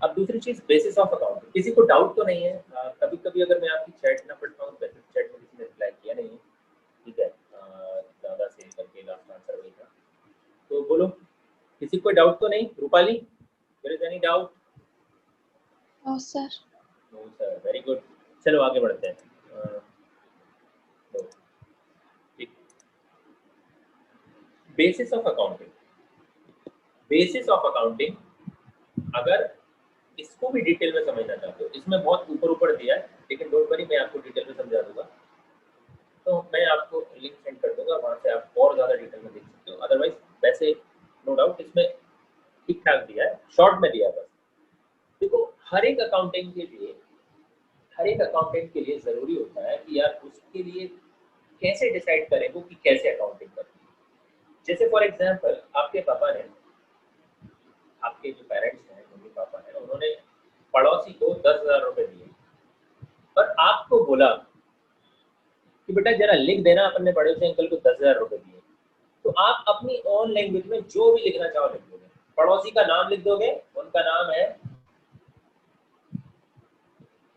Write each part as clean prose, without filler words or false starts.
अब दूसरी चीज बेसिस ऑफ अकाउंट, किसी को डाउट तो नहीं है? कभी कभी अगर मैं आपकी चैट ना पढ़ता हूँ, वैसे चैट में किसी ने रिप्लाई किया नहीं है, ठीक है, ज़्यादा से करके लास्ट आंसर वही था, तो बोलो किसी को डाउट तो नहीं? Rupali, there is any doubt? No sir. No sir, very good. चलो आगे बढ़ते हैं। ठीक, basis of accounting, basis of accounting, अगर इसको भी डिटेल में समझना चाहते हो, इसमें बहुत ऊपर ऊपर दिया है, लेकिन डोंट वरी, मैं आपको डिटेल में समझा दूंगा। तो मैं आपको लिंक सेंड कर दूंगा, वहां से आप और ज़्यादा डिटेल में देख सकते हो। अदरवाइज वैसे नो डाउट इसमें ठीक ठाक दिया है, शॉर्ट में दिया है बस। देखो, हर एक अकाउंटिंग के लिए, हर एक अकाउंटेंट के लिए ज़रूरी होता है कि यार उसके लिए कैसे डिसाइड करें वो कि कैसे अकाउंटिंग करनी है। जैसे फॉर एग्जांपल, आपके पापा ने, आपके जो पेरेंट्स हैं, मम्मी पापा हैं, उन्होंने पड़ोसी को 10,000 रुपए दिए और आपको बोला कि बेटा जरा लिख देना अपने पड़ोसी अंकल को 10,000 रुपए दिए, तो आप अपनी ओन लैंग्वेज में जो भी लिखना चाहो लिख दोगे। पड़ोसी का नाम लिख दोगे, उनका नाम है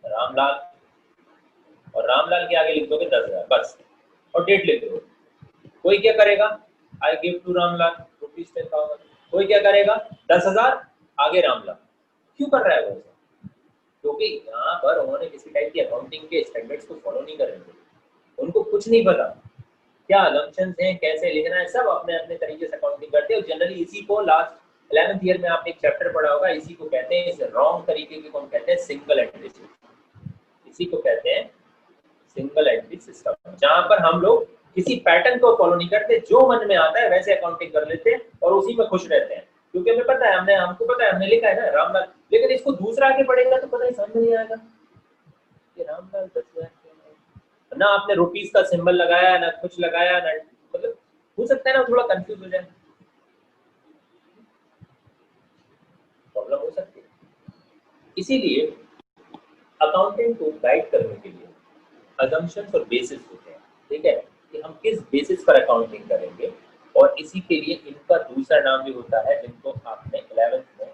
रामलाल, और रामलाल के आगे लिख दोगे 10,000 बस, और डेट लिख दोगे। कोई क्या करेगा? I give to Ramlal ₹10,000। कोई क्या करेगा? 10,000 आगे रामलाल। क्यों कर रहा है वो? क्योंकि यहाँ पर उन्होंने किसी टाइप की अकाउंटिंग के स्टैंडर्ड्स को फॉलो नहीं कर रहे थे, उनको कुछ नहीं पता क्या असम्पशंस हैं, कैसे लिखना है, सब अपने अपने तरीके से अकाउंटिंग करते हैं। और जनरली इसी को लास्ट 11th ईयर में आपने एक चैप्टर पढ़ा होगा, इसी को कहते हैं, इस रॉन्ग तरीके के कौन कहते हैं? Single entry system. इसी को कहते हैं सिंगल एंट्री सिस्टम, जहां पर हम लोग किसी पैटर्न को फॉलो नहीं करते, जो मन में आता है वैसे अकाउंटिंग कर लेते हैं और उसी में खुश रहते हैं। क्योंकि हमें पता है, हमको पता है, हमने लिखा है ना रामलाल, लेकिन इसको दूसरा आगे पढ़ेगा तो पता नहीं, समझ नहीं आएगा कि रामलाल 10,000 ना आपने रुपीस का सिंबल लगाया, ना कुछ लगाया, ना मतलब हो सकता है ना थोड़ा कंफ्यूज हो जाए, प्रॉब्लम हो सकती है। इसीलिए अकाउंटेंट को गाइड करने के लिए असम्पशंस और बेसिस होते हैं, ठीक है, कि हम किस बेसिस पर अकाउंटिंग करेंगे। और इसी के लिए इनका दूसरा नाम भी होता है, जिनको आपने 11th में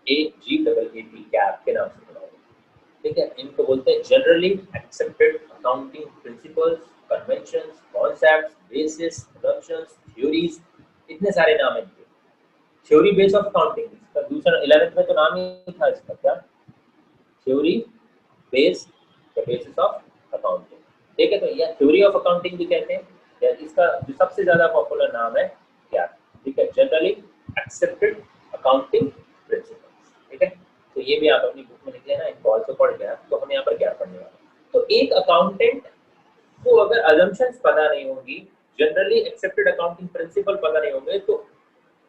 GAAP गैप के नाम से पढ़ा होगा, ठीक है। इनको बोलते हैं generally accepted accounting principles, conventions, concepts, basis, assumptions, theories, इतने सारे नाम हैं इनके। थ्योरी बेस ऑफ अकाउंटिंग, इसका दूसरा 11th में तो नाम ही था इसका, क्या? Theory base, the basis of accounting, ठीक है। तो यह थ्योरी ऑफ अकाउंटिंग भी कहते हैं, या इसका जो सबसे ज्यादा पॉपुलर नाम है क्या, ठीक है, जनरली एक्सेप्टेड अकाउंटिंग प्रिंसिपल्स, ठीक है। तो ये भी आप अपनी बुक में लिख लेना, इनको ऑल्सो पढ़ गया तो हम यहाँ पर क्या पढ़ने वाले हैं। तो एक अकाउंटेंट को अगर असम्पशंस पता नहीं होगी, जनरली एक्सेप्टेड अकाउंटिंग प्रिंसिपल पता नहीं होंगे, तो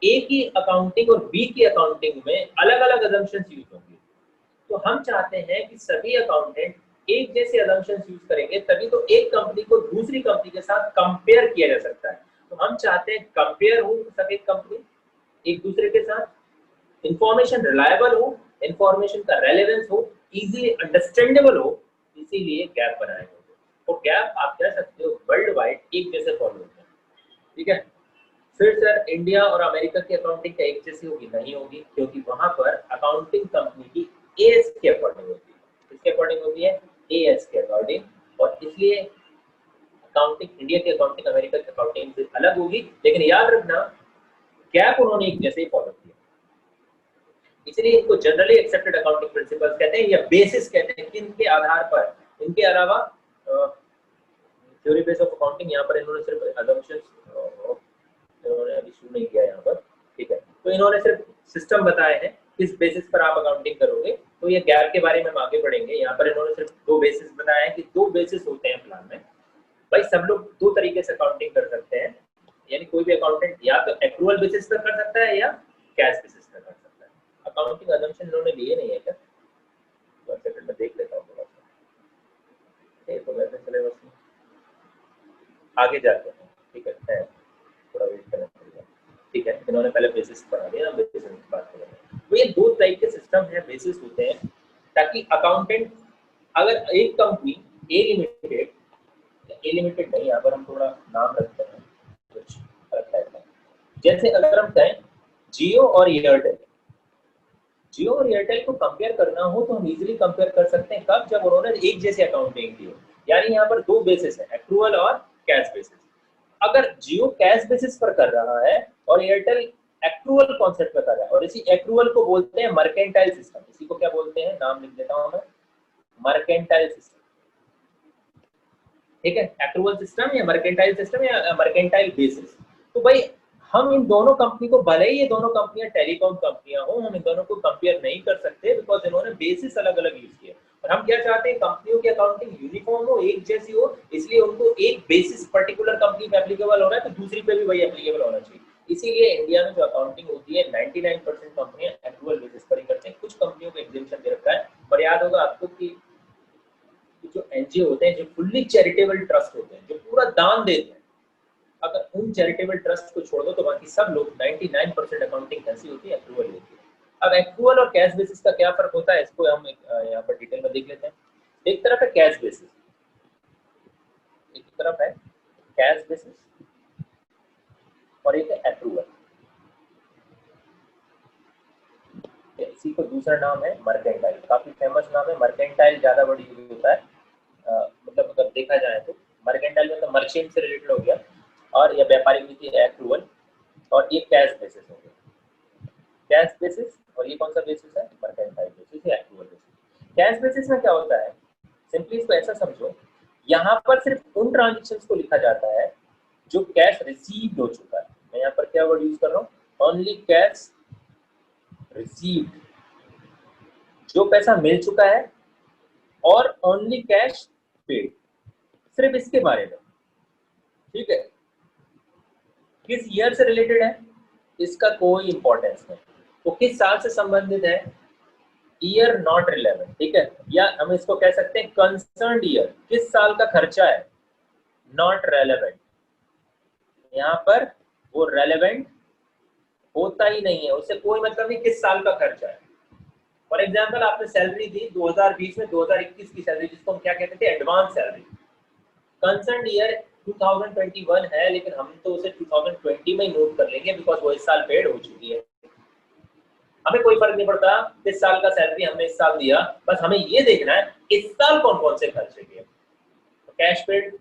ए की अकाउंटिंग और बी की अकाउंटिंग में अलग अलग असम्पशंस यूज होंगे। तो हम चाहते हैं कि सभी अकाउंटेंट एक जैसे असम्पशंस यूज करेंगे, तभी तो एक कंपनी को दूसरी कंपनी के साथ कंपेयर किया जा सकता है। तो हम चाहते हैं कंपेयर हो सभी कंपनी एक दूसरे के साथ, इंफॉर्मेशन रिलायबल हो, इंफॉर्मेशन का रेलेवेंस हो, इजीली अंडरस्टैंडेबल हो, इसीलिए गैप बनाए होंगे। और गैप आप कह सकते हो वर्ल्ड वाइड एक जैसे फॉलो होते हैं, ठीक है। फिर सर इंडिया और अमेरिका की अकाउंटिंग क्या एक जैसी होगी? नहीं होगी, क्योंकि वहां पर अकाउंटिंग कंपनी की एएस के अकॉर्डिंग होती है। किसके अकॉर्डिंग होती है? एएस के अकॉर्डिंग। और इसलिए अकाउंटिंग इंडिया की अकाउंटिंग अमेरिका की अकाउंटिंग से अलग होगी, लेकिन याद रखना गैप उन्होंने एक जैसे ही फॉलो किया, इसलिए इनको जनरली एक्सेप्टेड अकाउंटिंग प्रिंसिपल्स कहते हैं या बेसिस कहते हैं, किनके आधार पर? इनके अलावा थ्योरी बेस ऑफ अकाउंटिंग, यहाँ पर इन्होंने सिर्फ असम्पशंस इन्होंने अभी शुरू नहीं किया यहाँ पर, ठीक है। तो इन्होंने सिर्फ सिस्टम बताए हैं किस बेसिस पर आप अकाउंटिंग करोगे। तो ये गैप के बारे में हम आगे बढ़ेंगे। यहाँ पर इन्होंने सिर्फ दो बेसिस बताए हैं कि दो बेसिस होते हैं प्लान में। भाई सब लोग दो तरीके से अकाउंटिंग कर सकते हैं, यानी कोई भी अकाउंटेंट या तो एक्रूअल बेसिस पर कर सकता है या कैश बेसिस पर कर सकता है। अकाउंटिंग असम्पशन इन्होंने लिए नहीं है क्या? तो सेकंड में देख लेता हूँ थोड़ा सा, ठीक, तो वैसे सिलेबस में आगे जाते हैं, ठीक है, थोड़ा वेट करना पड़ेगा, ठीक है। इन्होंने पहले बेसिस पढ़ा दिया, बेसिस की बात करेंगे। तो ये दो टाइप के सिस्टम है, बेसिस होते हैं, ताकि अकाउंटेंट अगर एक कंपनी ए लिमिटेड नहीं, यहाँ पर हम थोड़ा नाम रखते हैं कुछ अलग टाइप का। जैसे अगर हम कहें जियो और एयरटेल, जियो और एयरटेल को कंपेयर करना हो तो हम इजीली कंपेयर कर सकते हैं, कब, जब उन्होंने एक जैसे अकाउंटिंग की हो। यानी यहाँ पर दो बेसिस है, एक्रूअल और कैश बेसिस। अगर जियो कैश बेसिस पर कर रहा है और एयरटेल एक्रूअल कॉन्सेप्ट पर कर रहा है, और इसी एक्रूअल को बोलते हैं मर्केंटाइल सिस्टम। इसी को क्या बोलते हैं, नाम लिख देता हूं मैं, मर्केंटाइल सिस्टम। ठीक है, एक्रूअल सिस्टम या मर्केंटाइल सिस्टम या मर्केंटाइल बेसिस। तो भाई हम इन दोनों कंपनी को, भले ही ये दोनों कंपनियां टेलीकॉम कंपनियां हो, हम इन दोनों को कंपेयर नहीं कर सकते बिकॉज इन्होंने बेसिस अलग अलग यूज किए। और हम क्या चाहते हैं, कंपनियों की अकाउंटिंग यूनिफॉर्म हो, एक जैसी हो, इसलिए उनको एक बेसिस पर्टिकुलर कंपनी पे एप्लीकेबल हो रहा है तो दूसरी पे भी वही एप्लीकेबल होना चाहिए। इसीलिए इंडिया में जो अकाउंटिंग होती है 99% कंपनियां एक्रूअल बेसिस पर ही करते हैं। कुछ कंपनियों को एग्जेम्पशन दे रखा है, पर याद होगा आपको कि जो एनजीओ होते हैं, जो फुल्ली चैरिटेबल ट्रस्ट होते हैं, जो पूरा दान देते हैं, अगर उन चैरिटेबल ट्रस्ट को छोड़ दो तो बाकी सब लोग 99% अकाउंटिंग कैसी होती है, एक्रूअल होती है। अब एक्रूअल और कैश बेसिस का क्या फर्क होता है, इसको हम यहाँ पर डिटेल में देख लेते हैं। एक तरफ है कैश बेसिस, एक तरफ है कैश बेसिस और एक है एक्रूअल। इसी को दूसरा नाम है मर्केंटाइल, काफी फेमस नाम है। मर्केंटाइल ज्यादा बड़ी यूज होता है, मतलब अगर देखा जाए तो मर्केंटाइल में तो मर्चेंट से रिलेटेड हो गया, और यह व्यापारिक नीति है एक्रूअल, और ये कैश बेसिस हो गया। कैश बेसिस, और ये कौन सा बेसिस है, मर्केंटाइल बेसिस या एक्रूअल बेसिस। कैश बेसिस में क्या होता है, सिंपली इसको ऐसा समझो, यहाँ पर सिर्फ उन ट्रांजेक्शन्स को लिखा जाता है जो कैश रिसीव्ड हो चुका है। मैं यहाँ पर क्या वर्ड यूज कर रहा हूँ, ओनली कैश रिसीव्ड, जो पैसा मिल चुका है, और ओनली कैश पेड, सिर्फ इसके बारे में। ठीक है, किस ईयर से रिलेटेड है इसका कोई इंपॉर्टेंस नहीं, वो किस साल से संबंधित है, ईयर नॉट रिलेवेंट। ठीक है, या हम इसको कह सकते हैं कंसर्न्ड ईयर, किस साल का खर्चा है, नॉट रेलेवेंट। यहाँ पर वो रेलेवेंट होता ही नहीं है, उससे कोई मतलब नहीं किस साल का खर्चा है। फॉर एग्जाम्पल, आपने सैलरी दी 2020 में 2021 की सैलरी, जिसको हम क्या कहते थे, एडवांस सैलरी। कंसर्न ईयर 2021 है, लेकिन हम तो उसे 2020 में ही नोट कर लेंगे बिकॉज वो इस साल पेड हो चुकी है। हमें कोई फर्क नहीं पड़ता किस साल का सैलरी हमने इस साल दिया, बस हमें ये देखना है इस साल कौन कौन से खर्चे किए। तो कैश पेड,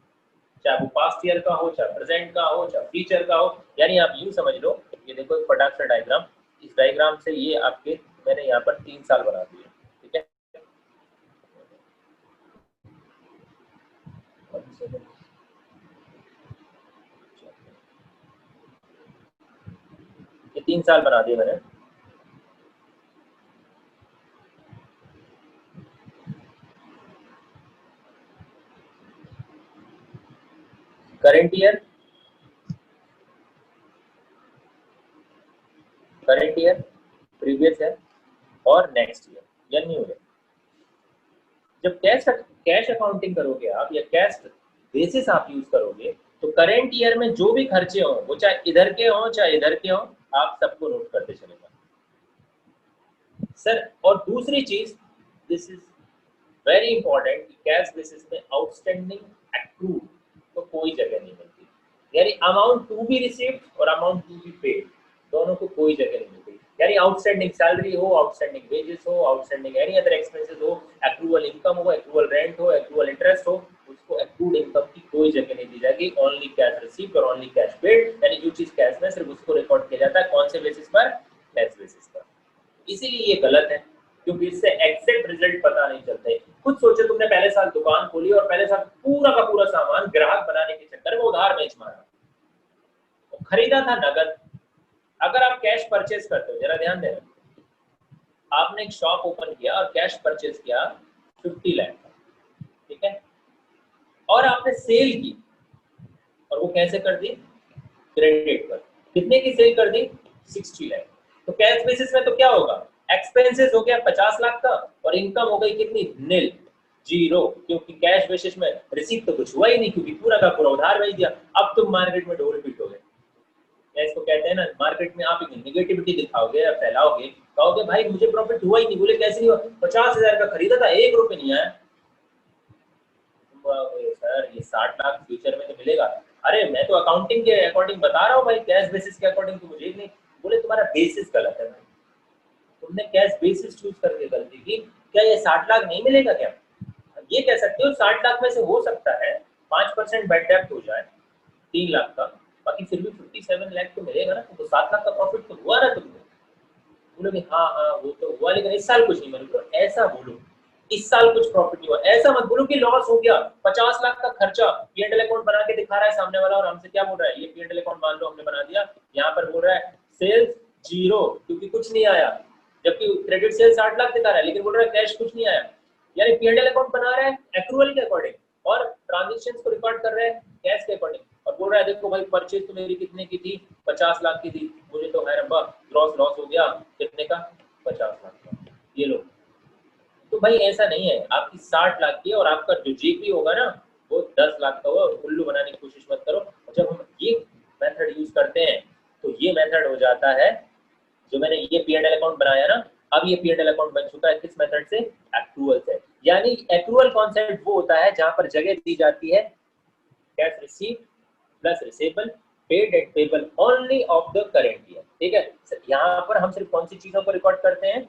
चाहे वो पास्ट ईयर का हो, चाहे प्रेजेंट का हो, चाहे फ्यूचर का हो। यानी आप यूं समझ लो, ये देखो एक फटाक सा डायग्राम, इस डायग्राम से ये आपके, मैंने यहाँ पर 3 साल बना दिए। ठीक है, ये 3 साल बना दिए मैंने। Current year, current year, previous year, और नेक्स्ट ईयर या न्यू ईयर। जब कैश अकाउंटिंग करोगे आप, या कैश बेसिस आप यूज करोगे, तो करंट ईयर में जो भी खर्चे हों, वो चाहे इधर के हों चाहे इधर के हों, आप सबको नोट करते चले जाओ सर। और दूसरी चीज, this is very important, cash basis में आउटस्टैंडिंग एक्रूड तो कोई जगह नहीं मिलती। यानी अमाउंट टू बी रिसीव्ड और अमाउंट टू बी पेड, दोनों को कोई जगह नहीं मिलती। यानी आउटस्टैंडिंग सैलरी हो, आउटस्टैंडिंग वेजेस हो, आउटस्टैंडिंग एनी अदर एक्सपेंसेस हो, एक्रूअल इनकम हो, एक्रूअल रेंट हो, एक्रूअल इंटरेस्ट हो, उसको एक्रूड इनकम की कोई जगह नहीं दी जाएगी। ओनली कैश रिसीव्ड और ओनली कैश पेड, यानी जो चीज कैश में सिर्फ उसको रिकॉर्ड किया जाता है, कौन से बेसिस पर, कैश बेसिस पर। इसीलिए ये गलत है, क्योंकि इससे एग्जैक्ट रिजल्ट पता नहीं चलते। खुद सोचो, तुमने पहले साल दुकान खोली और पहले साल पूरा का पूरा सामान ग्राहक बनाने के चक्कर में उधार बेच मारा, खरीदा था नगद। अगर आप कैश परचेज करते हो, जरा ध्यान देना, आपने एक शॉप ओपन किया और कैश परचेज किया 50 लाख, ठीक है, और आपने सेल की, और वो कैसे कर दी, क्रेडिट पर। कितने की सेल कर दी, 60 लाख। तो कैश बेसिस में तो क्या होगा, एक्सपेंसेस हो गया 50 लाख का, और इनकम हो गई कितनी, निल, जीरो, क्योंकि कैश बेसिस में रिसीव तो कुछ हुआ ही नहीं, क्योंकि पूरा का पूरा उधार भेज दिया। अब तुम मार्केट में ढोल पीटोगे, या इसको कहते हैं ना, मार्केट में आप एक निगेटिविटी दिखाओगे या फैलाओगे, कहोगे भाई मुझे प्रॉफिट हुआ ही नहीं। बोले कैसे नहीं हुआ, 50,000 का खरीदा था, 1 रुपए नहीं आया। सर ये 60 लाख फ्यूचर में तो मिलेगा। अरे मैं तो अकाउंटिंग के अकॉर्डिंग बता रहा हूँ भाई, कैश बेसिस के अकॉर्डिंग तो मुझे नहीं बोले तुम्हारा बेसिस गलत है भाई, तुमने कैश बेसिस चूज करके गलती की। क्या ये 60 लाख नहीं मिलेगा क्या? ये कह सकते हो 60 लाख में से हो सकता है 5% बेड डेप्थ हो जाए 3 लाख का, बाकी फिर भी 57 लाख तो मिलेगा ना, तो 7 लाख का प्रॉफिट तो हुआ ना तुमको। बोलोगे हाँ हाँ वो तो हुआ, लेकिन इस साल कुछ नहीं मिला। ऐसा बोलो, इस साल कुछ प्रॉफिट नहीं हुआ, ऐसा मत बोलो कि लॉस हो गया। 50 लाख का खर्चा पीएनएल अकाउंट बना के दिखा रहा है सामने वाला, और हमसे क्या बोल रहा है, ये पीएनएल अकाउंट मान लो हमने बना दिया, यहाँ पर बोल रहा है सेल्स 0 क्योंकि कुछ नहीं आया, जबकि क्रेडिट सेल्स 60 लाख दिखा रहा है, लेकिन बोल रहा है कैश कुछ नहीं आया। यानी पीएनएल अकाउंट बना रहा है एक्रूअल के अकॉर्डिंग और ट्रांजेक्शंस को रिकॉर्ड कर रहा है कैश के अकॉर्डिंग, और बोल रहा है देखो भाई परचेज तो मेरी कितने की थी, 50 लाख की थी, मुझे तो है रब्बा ग्रॉस लॉस हो गया कितने का, 50 लाख का, ये लो। तो भाई ऐसा नहीं है, आपकी 60 लाख की और आपका जो जीपी होगा ना वो 10 लाख का होगा, उल्लू बनाने की कोशिश मत करो। और जब हम ये मेथड यूज करते हैं तो ये मेथड हो जाता है, जो मैंने ये पीएनएल अकाउंट बनाया ना, अब ये पीएनएल अकाउंट बन चुका है किस मेथड से, एक्रूअल से। यानी एक्रूअल कॉन्सेप्ट वो होता है जहां पर जगह दी जाती है cash receive plus receivable paid and payable only of the current year. ठीक है, यहाँ पर हम सिर्फ कौन सी चीजों को रिकॉर्ड करते हैं,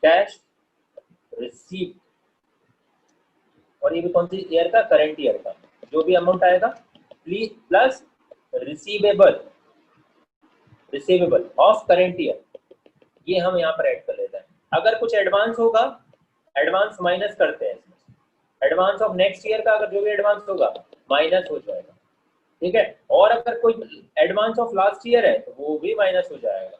कैश रिसीव, और ये भी कौन सी ईयर का, करंट ईयर का, जो भी अमाउंट आएगा plus receivable receivable of current year, ये हम यहाँ पर ऐड कर लेते हैं। अगर कुछ एडवांस होगा, एडवांस माइनस करते हैं इसमें, एडवांस ऑफ नेक्स्ट ईयर का अगर जो भी एडवांस होगा माइनस हो जाएगा। ठीक है, और अगर कोई एडवांस ऑफ लास्ट ईयर है तो वो भी माइनस हो जाएगा,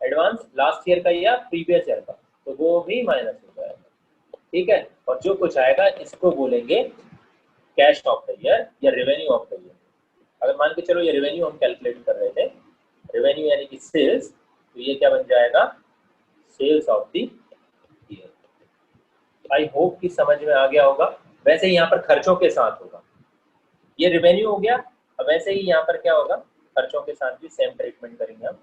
एडवांस लास्ट ईयर का या प्रीवियस ईयर का, तो वो भी माइनस हो जाएगा। ठीक है, और जो कुछ आएगा इसको बोलेंगे कैश ऑफ द ईयर या रेवेन्यू ऑफ द ईयर। अगर मान के चलो ये रेवेन्यू हम कैलकुलेट कर रहे थे, रेवेन्यू यानी कि सेल्स, तो ये क्या बन जाएगा, sales of the year. I hope कि समझ में आ गया होगा। वैसे ही यहाँ पर खर्चों के साथ होगा, ये रेवेन्यू हो गया, अब वैसे ही यहाँ पर क्या होगा, खर्चों के साथ भी सेम ट्रीटमेंट करेंगे हम।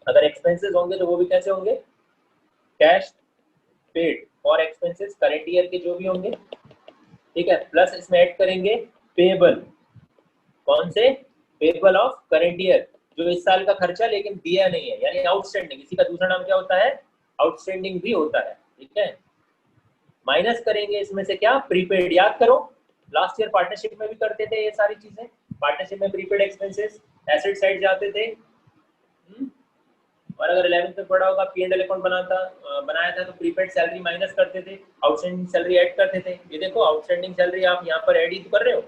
अगर एक्सपेंसेस होंगे तो वो भी कैसे होंगे, कैश पेड और एक्सपेंसेस करंट ईयर के जो भी होंगे। ठीक है, प्लस इसमें ऐड करेंगे पेबल, कौन से, पेबल ऑफ करंट ईयर, जो इस साल का खर्चा लेकिन दिया नहीं है, यानी आउटस्टैंडिंग, इसी का दूसरा नाम क्या होता है, आउटस्टैंडिंग भी होता है। ठीक है, माइनस करेंगे इसमें से क्या, प्रीपेड। याद करो लास्ट ईयर पार्टनरशिप में भी करते थे ये सारी चीजें, पार्टनरशिप में प्रीपेड एक्सपेंसेस एसेट साइड जाते थे। और अगर 11th में पढ़ा होगा पीएनएल अकाउंट बनाया था तो प्रीपेड सैलरी माइनस करते थे, आउटस्टैंडिंग सैलरी ऐड करते थे। ये देखो आउटस्टैंडिंग सैलरी आप यहाँ पर ऐड ही तो कर रहे हो,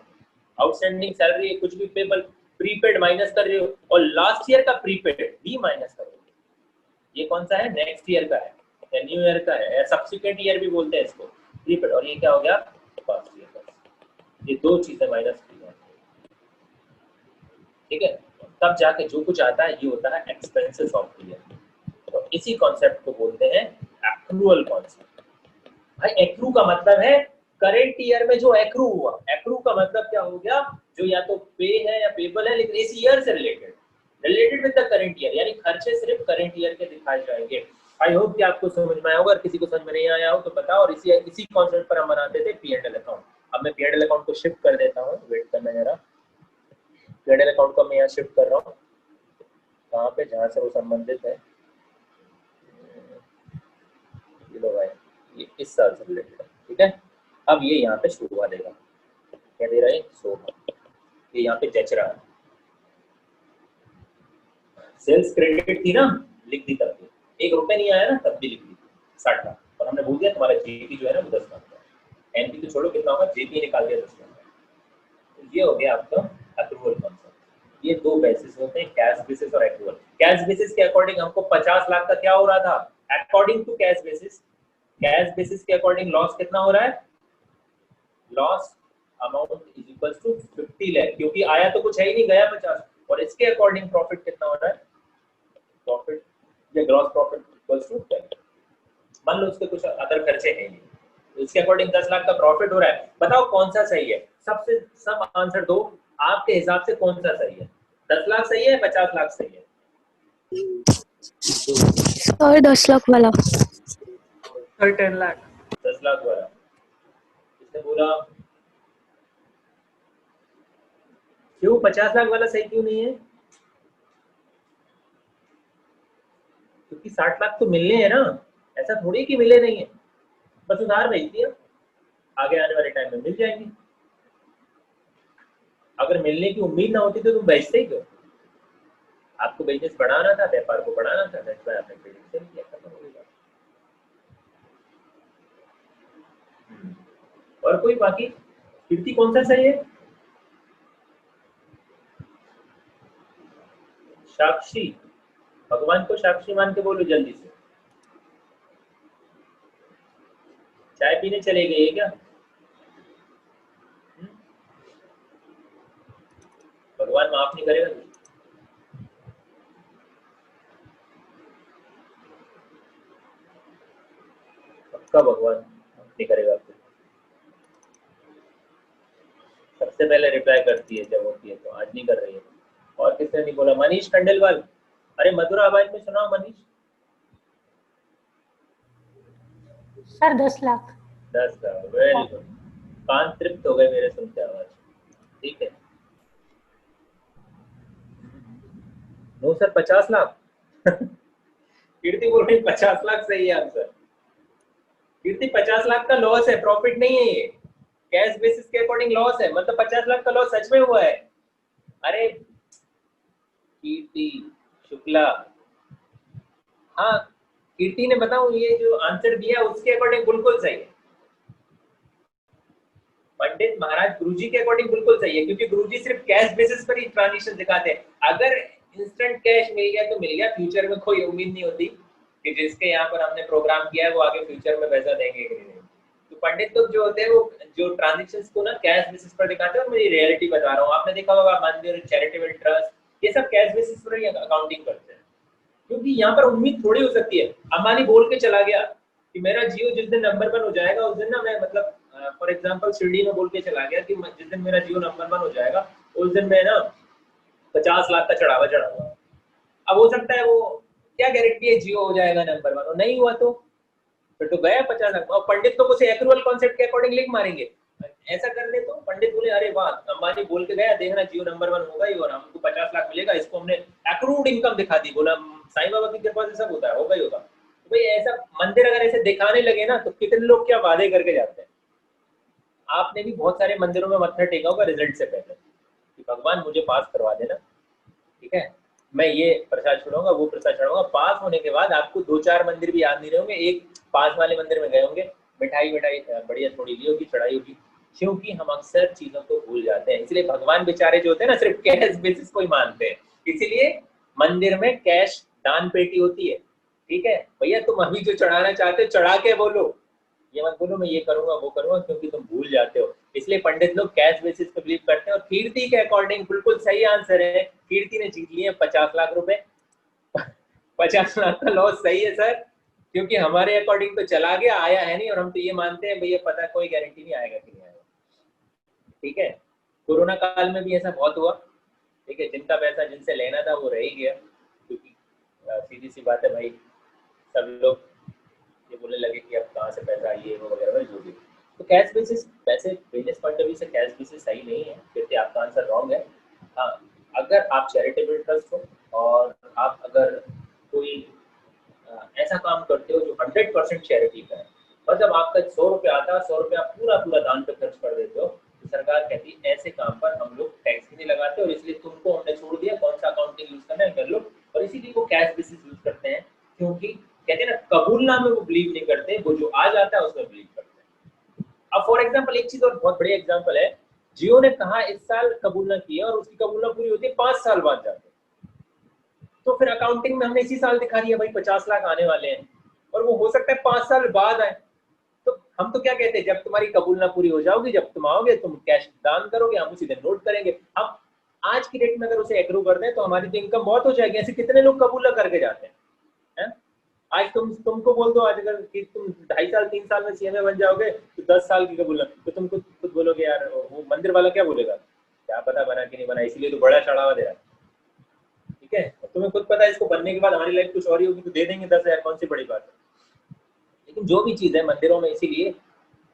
आउटस्टैंडिंग सैलरी कुछ भी पेबल, प्रीपेड माइनस कर रहे हो, और लास्ट ईयर का प्रीपेड भी माइनस कर रहे हो। ये कौन सा है, नेक्स्ट ईयर का है या न्यू ईयर का है या सब्सिक्वेंट ईयर भी बोलते हैं इसको, प्रीपेड। और ये क्या हो गया, पास्ट ईयर का। ये दो चीजें माइनस की जाती है। ठीक है, तब जाके जो कुछ आता है ये होता है एक्सपेंसेस ऑफ द ईयर। तो इसी कॉन्सेप्ट को बोलते हैं एक्रूअल कॉन्सेप्ट। भाई एक्रू का मतलब है करेंट ईयर में जो एक्रू हुआ, एक्रू का मतलब क्या हो गया, जो या तो पे है या पेबल है लेकिन इस ईयर से related with the current year, यानी खर्चे सिर्फ करेंट ईयर के दिखाए जाएंगे। आई होप कि आपको समझ में आया होगा, किसी को समझ में नहीं आया हो तो बताओ। और इसी कॉन्सेप्ट पर हम बनाते थे पीएनएल अकाउंट। अब मैं पीएनएल अकाउंट को शिफ्ट कर देता हूँ, वेट करना जरा, पीएनएल अकाउंट को मैं यहाँ शिफ्ट कर रहा हूँ, कहाँ पे, जहाँ से वो संबंधित है। लो भाई, ये इस साल से रिलेटेड है। ठीक है, अब ये यहाँ पे शो हुआ देगा, क्या दे रहा है, शो, ये यहाँ पे जच रहा है। सेल्स क्रेडिट थी ना, लिख दी तब भी, 1 रुपए नहीं आया ना तब भी लिख दी 60 लाख, और हमने बोल दिया तुम्हारा जीपी जो है ना वो 10 लाख का, एनपी तो छोड़ो कितना होगा, जीपी निकाल दिया 10 लाख का। तो ये हो गया आपका एक्रूअल कॉन्सेप्ट। ये दो बेसिस होते हैं, कैश बेसिस और एक्रूअल। कैश बेसिस के अकॉर्डिंग हमको 50 लाख का क्या हो रहा था, according to cash basis, cash basis के अकॉर्डिंग लॉस कितना हो रहा है, loss amount is equal to 50 lakh, क्योंकि आया तो कुछ है ही नहीं, गया 50। और इसके अकॉर्डिंग प्रॉफिट कितना हो रहा है, प्रॉफिट या ग्रॉस प्रॉफिट इक्वल्स टू 10। मान लो उसके कुछ अदर खर्चे हैं नहीं, तो इसके अकॉर्डिंग 10 लाख का प्रॉफिट हो रहा है। बताओ कौन सा सही है, सबसे सब आंसर दो, आपके हिसाब से कौन सा सही है, 10 लाख सही है, 50 लाख सही है? और 10 लाख वाला, और 10 लाख, 10 लाख वाला किसने बोला, क्यों 50 लाख वाला सही क्यों नहीं है? क्योंकि 60 लाख तो मिलने हैं ना, ऐसा थोड़ी कि मिले नहीं है, बस उधार भेज दिया, आगे आने वाले टाइम में मिल जाएंगे। अगर मिलने की उम्मीद ना होती तो तुम बेचते ही क्यों? आपको बिजनेस बढ़ाना था, व्यापार को बढ़ाना था, दैट्स व्हाई आपने ट्रेडिंग सेल किया, खत्म हो गया। और कोई बाकी? कीर्ति कौन सा सही है? साक्षी, भगवान को साक्षी मान के बोलो जल्दी से। चाय पीने चले गए क्या? भगवान माफ नहीं करेगा? पक्का भगवान माफ नहीं करेगा आपको। सबसे पहले रिप्लाई करती है जब होती है, तो आज नहीं कर रही है। और किसने नहीं बोला? मनीष खंडेलवाल, अरे मधुर आवाज में सुनाओ Manish. Sir 10 lakh. 10 lakh, very good. कान तृप्त हो गए मेरे सुनते आवाज। ठीक है। No sir 50 lakh. कीर्ति बोल रही 50 लाख सही है आंसर। कीर्ति 50 लाख का लॉस है, प्रॉफिट नहीं है ये, कैश बेसिस के अकॉर्डिंग लॉस है, मतलब 50 लाख का लॉस सच में हुआ है। अरे कीर्ति शुक्ला, हाँ कीर्ति ने बताऊं, ये जो आंसर दिया उसके अकॉर्डिंग बिल्कुल सही है। पंडित महाराज गुरुजी के अकॉर्डिंग बिल्कुल सही है, क्योंकि गुरुजी सिर्फ कैश बेसिस पर ही ट्रांजेक्शन दिखाते हैं। अगर इंस्टेंट कैश मिल गया तो मिल गया, फ्यूचर में कोई उम्मीद नहीं होती कि जिसके यहाँ पर हमने प्रोग्राम किया है वो आगे फ्यूचर में पैसा देंगे कि नहीं। तो पंडित लोग जो होते हैं वो जो ट्रांजेक्शंस को ना कैश बेसिस पर दिखाते हैं, और मैं रियलिटी बता रहा हूँ। आपने देखा होगा मंदिर, चैरिटेबल ट्रस्ट, ये सब कैश बेसिस पर ही अकाउंटिंग करते हैं, क्योंकि यहाँ पर उम्मीद थोड़ी हो सकती है। अंबानी बोल के चला गया कि मेरा जियो जिस दिन नंबर 1 हो जाएगा उस दिन ना मैं, मतलब फॉर एग्जांपल शिरडी में बोल के चला गया कि जिस दिन मेरा जियो नंबर 1 हो जाएगा उस दिन मैं ना 50 लाख का चढ़ावा चढ़ाऊंगा। अब हो सकता है वो, क्या गारंटी है जियो हो जाएगा नंबर 1, और नहीं हुआ तो फिर तो गया 50 लाख। और पंडित लोग उसे एक्रूअल कॉन्सेप्ट के अकॉर्डिंग लिख मारेंगे। ऐसा करने तो पंडित बोले अरे वाह अंबानी बोल के गया, देखना जियो नंबर 1 होगा ही और हमको 50 लाख मिलेगा, इसको हमने एक्रूड इनकम दिखा दी। बोला साईं बाबा की कृपा से सब होता है, होगा ही होगा। तो भाई ऐसा मंदिर अगर ऐसे दिखाने लगे ना तो कितने लोग क्या वादे करके जाते हैं। आपने भी बहुत सारे मंदिरों में मत्था टेका होगा रिजल्ट से पहले कि भगवान मुझे पास करवा देना, ठीक है, मैं ये प्रसाद छोड़ूंगा वो प्रसाद चढ़ाऊंगा। पास होने के बाद आपको 2-4 मंदिर भी याद नहीं रहे होंगे, एक पास वाले मंदिर में गए होंगे, मिठाई बढ़िया थोड़ी ली होगी, चढ़ाई होगी, क्योंकि हम अक्सर चीजों को भूल जाते हैं। इसलिए भगवान बेचारे जो होते हैं ना सिर्फ कैश बेसिस को ही मानते हैं, इसीलिए मंदिर में कैश दान पेटी होती है। ठीक है भैया, तुम अभी जो चढ़ाना चाहते हो चढ़ा के बोलो, ये मत बोलो मैं ये करूंगा वो करूंगा, क्योंकि तुम भूल जाते हो। इसलिए पंडित लोग कैश बेसिस पे बिलीव करते हैं। और कीर्ति के अकॉर्डिंग बिल्कुल सही आंसर है, कीर्ति ने जीत लिए 50 लाख रुपए। 50 लाख का लॉस सही है सर, क्योंकि हमारे अकॉर्डिंग तो चला गया, आया है नहीं, और हम तो ये मानते हैं भैया पता कोई गारंटी नहीं आएगा कि नहीं आएगा। ठीक है, कोरोना काल में भी ऐसा बहुत हुआ। ठीक है, जिनका पैसा जिनसे लेना था वो रह ही गया, क्योंकि सीधी सी बात है भाई, सब लोग ये बोलने लगे कि अब कहाँ से पैसा आइए वो वगैरह जो भी। तो कैश बेसिस वैसे बिजनेस पॉइंट ऑफ व्यू से कैश बेसिस सही नहीं है, क्योंकि आपका आंसर रॉन्ग है। हाँ, अगर आप चैरिटेबल ट्रस्ट हो और आप अगर कोई ऐसा काम करते हो जो 100% चैरिटी का है, मतलब आपका 100 रुपये आता है, 100 रुपये आप पूरा पूरा दान पे खर्च कर देते हो, तो सरकार कहती है ऐसे काम पर हम लोग टैक्स भी नहीं लगाते, और इसलिए तुमको हमने छोड़ दिया, कौन सा अकाउंटिंग यूज करना है कर लो। और इसीलिए वो कैश बेसिस यूज करते हैं, क्योंकि कहते हैं ना कबूलना में वो बिलीव नहीं करते, वो जो आ जाता है उसमें बिलीव करते हैं। अब फॉर एग्जांपल एक चीज और बहुत बड़ी एग्जांपल है, जियो ने कहा इस साल कबूलना किया और उसकी कबूलना पूरी होती है 5 साल बाद जाके, तो फिर अकाउंटिंग में हमने इसी साल दिखा दिया भाई 50 लाख आने वाले हैं, और वो हो सकता है 5 साल बाद आए। तो हम तो क्या कहते हैं, जब तुम्हारी कबूलना पूरी हो जाओगी, जब तुम आओगे तुम कैश दान करोगे, हम उसी दिन नोट करेंगे। अब आज की डेट में अगर उसे एक्रू कर दें तो हमारी तो इनकम बहुत हो जाएगी। ऐसे कितने लोग कबूलना करके जाते हैं, है? आज तुमको बोल दो आज अगर कि तुम 2.5 साल 3 साल में सीएमए बन जाओगे तो 10 साल की कबूलना, तो तुम खुद बोलोगे यार वो मंदिर वाला क्या बोलेगा, क्या पता बना कि नहीं बना, इसीलिए तो बड़ा चढ़ावा दे रहा है। ठीक है, तुम्हें खुद पता है इसको बनने के बाद हमारी लाइफ कुछ और ही होगी, तो दे देंगे 10,000, कौन सी बड़ी बात है। लेकिन जो भी चीज है मंदिरों में, इसीलिए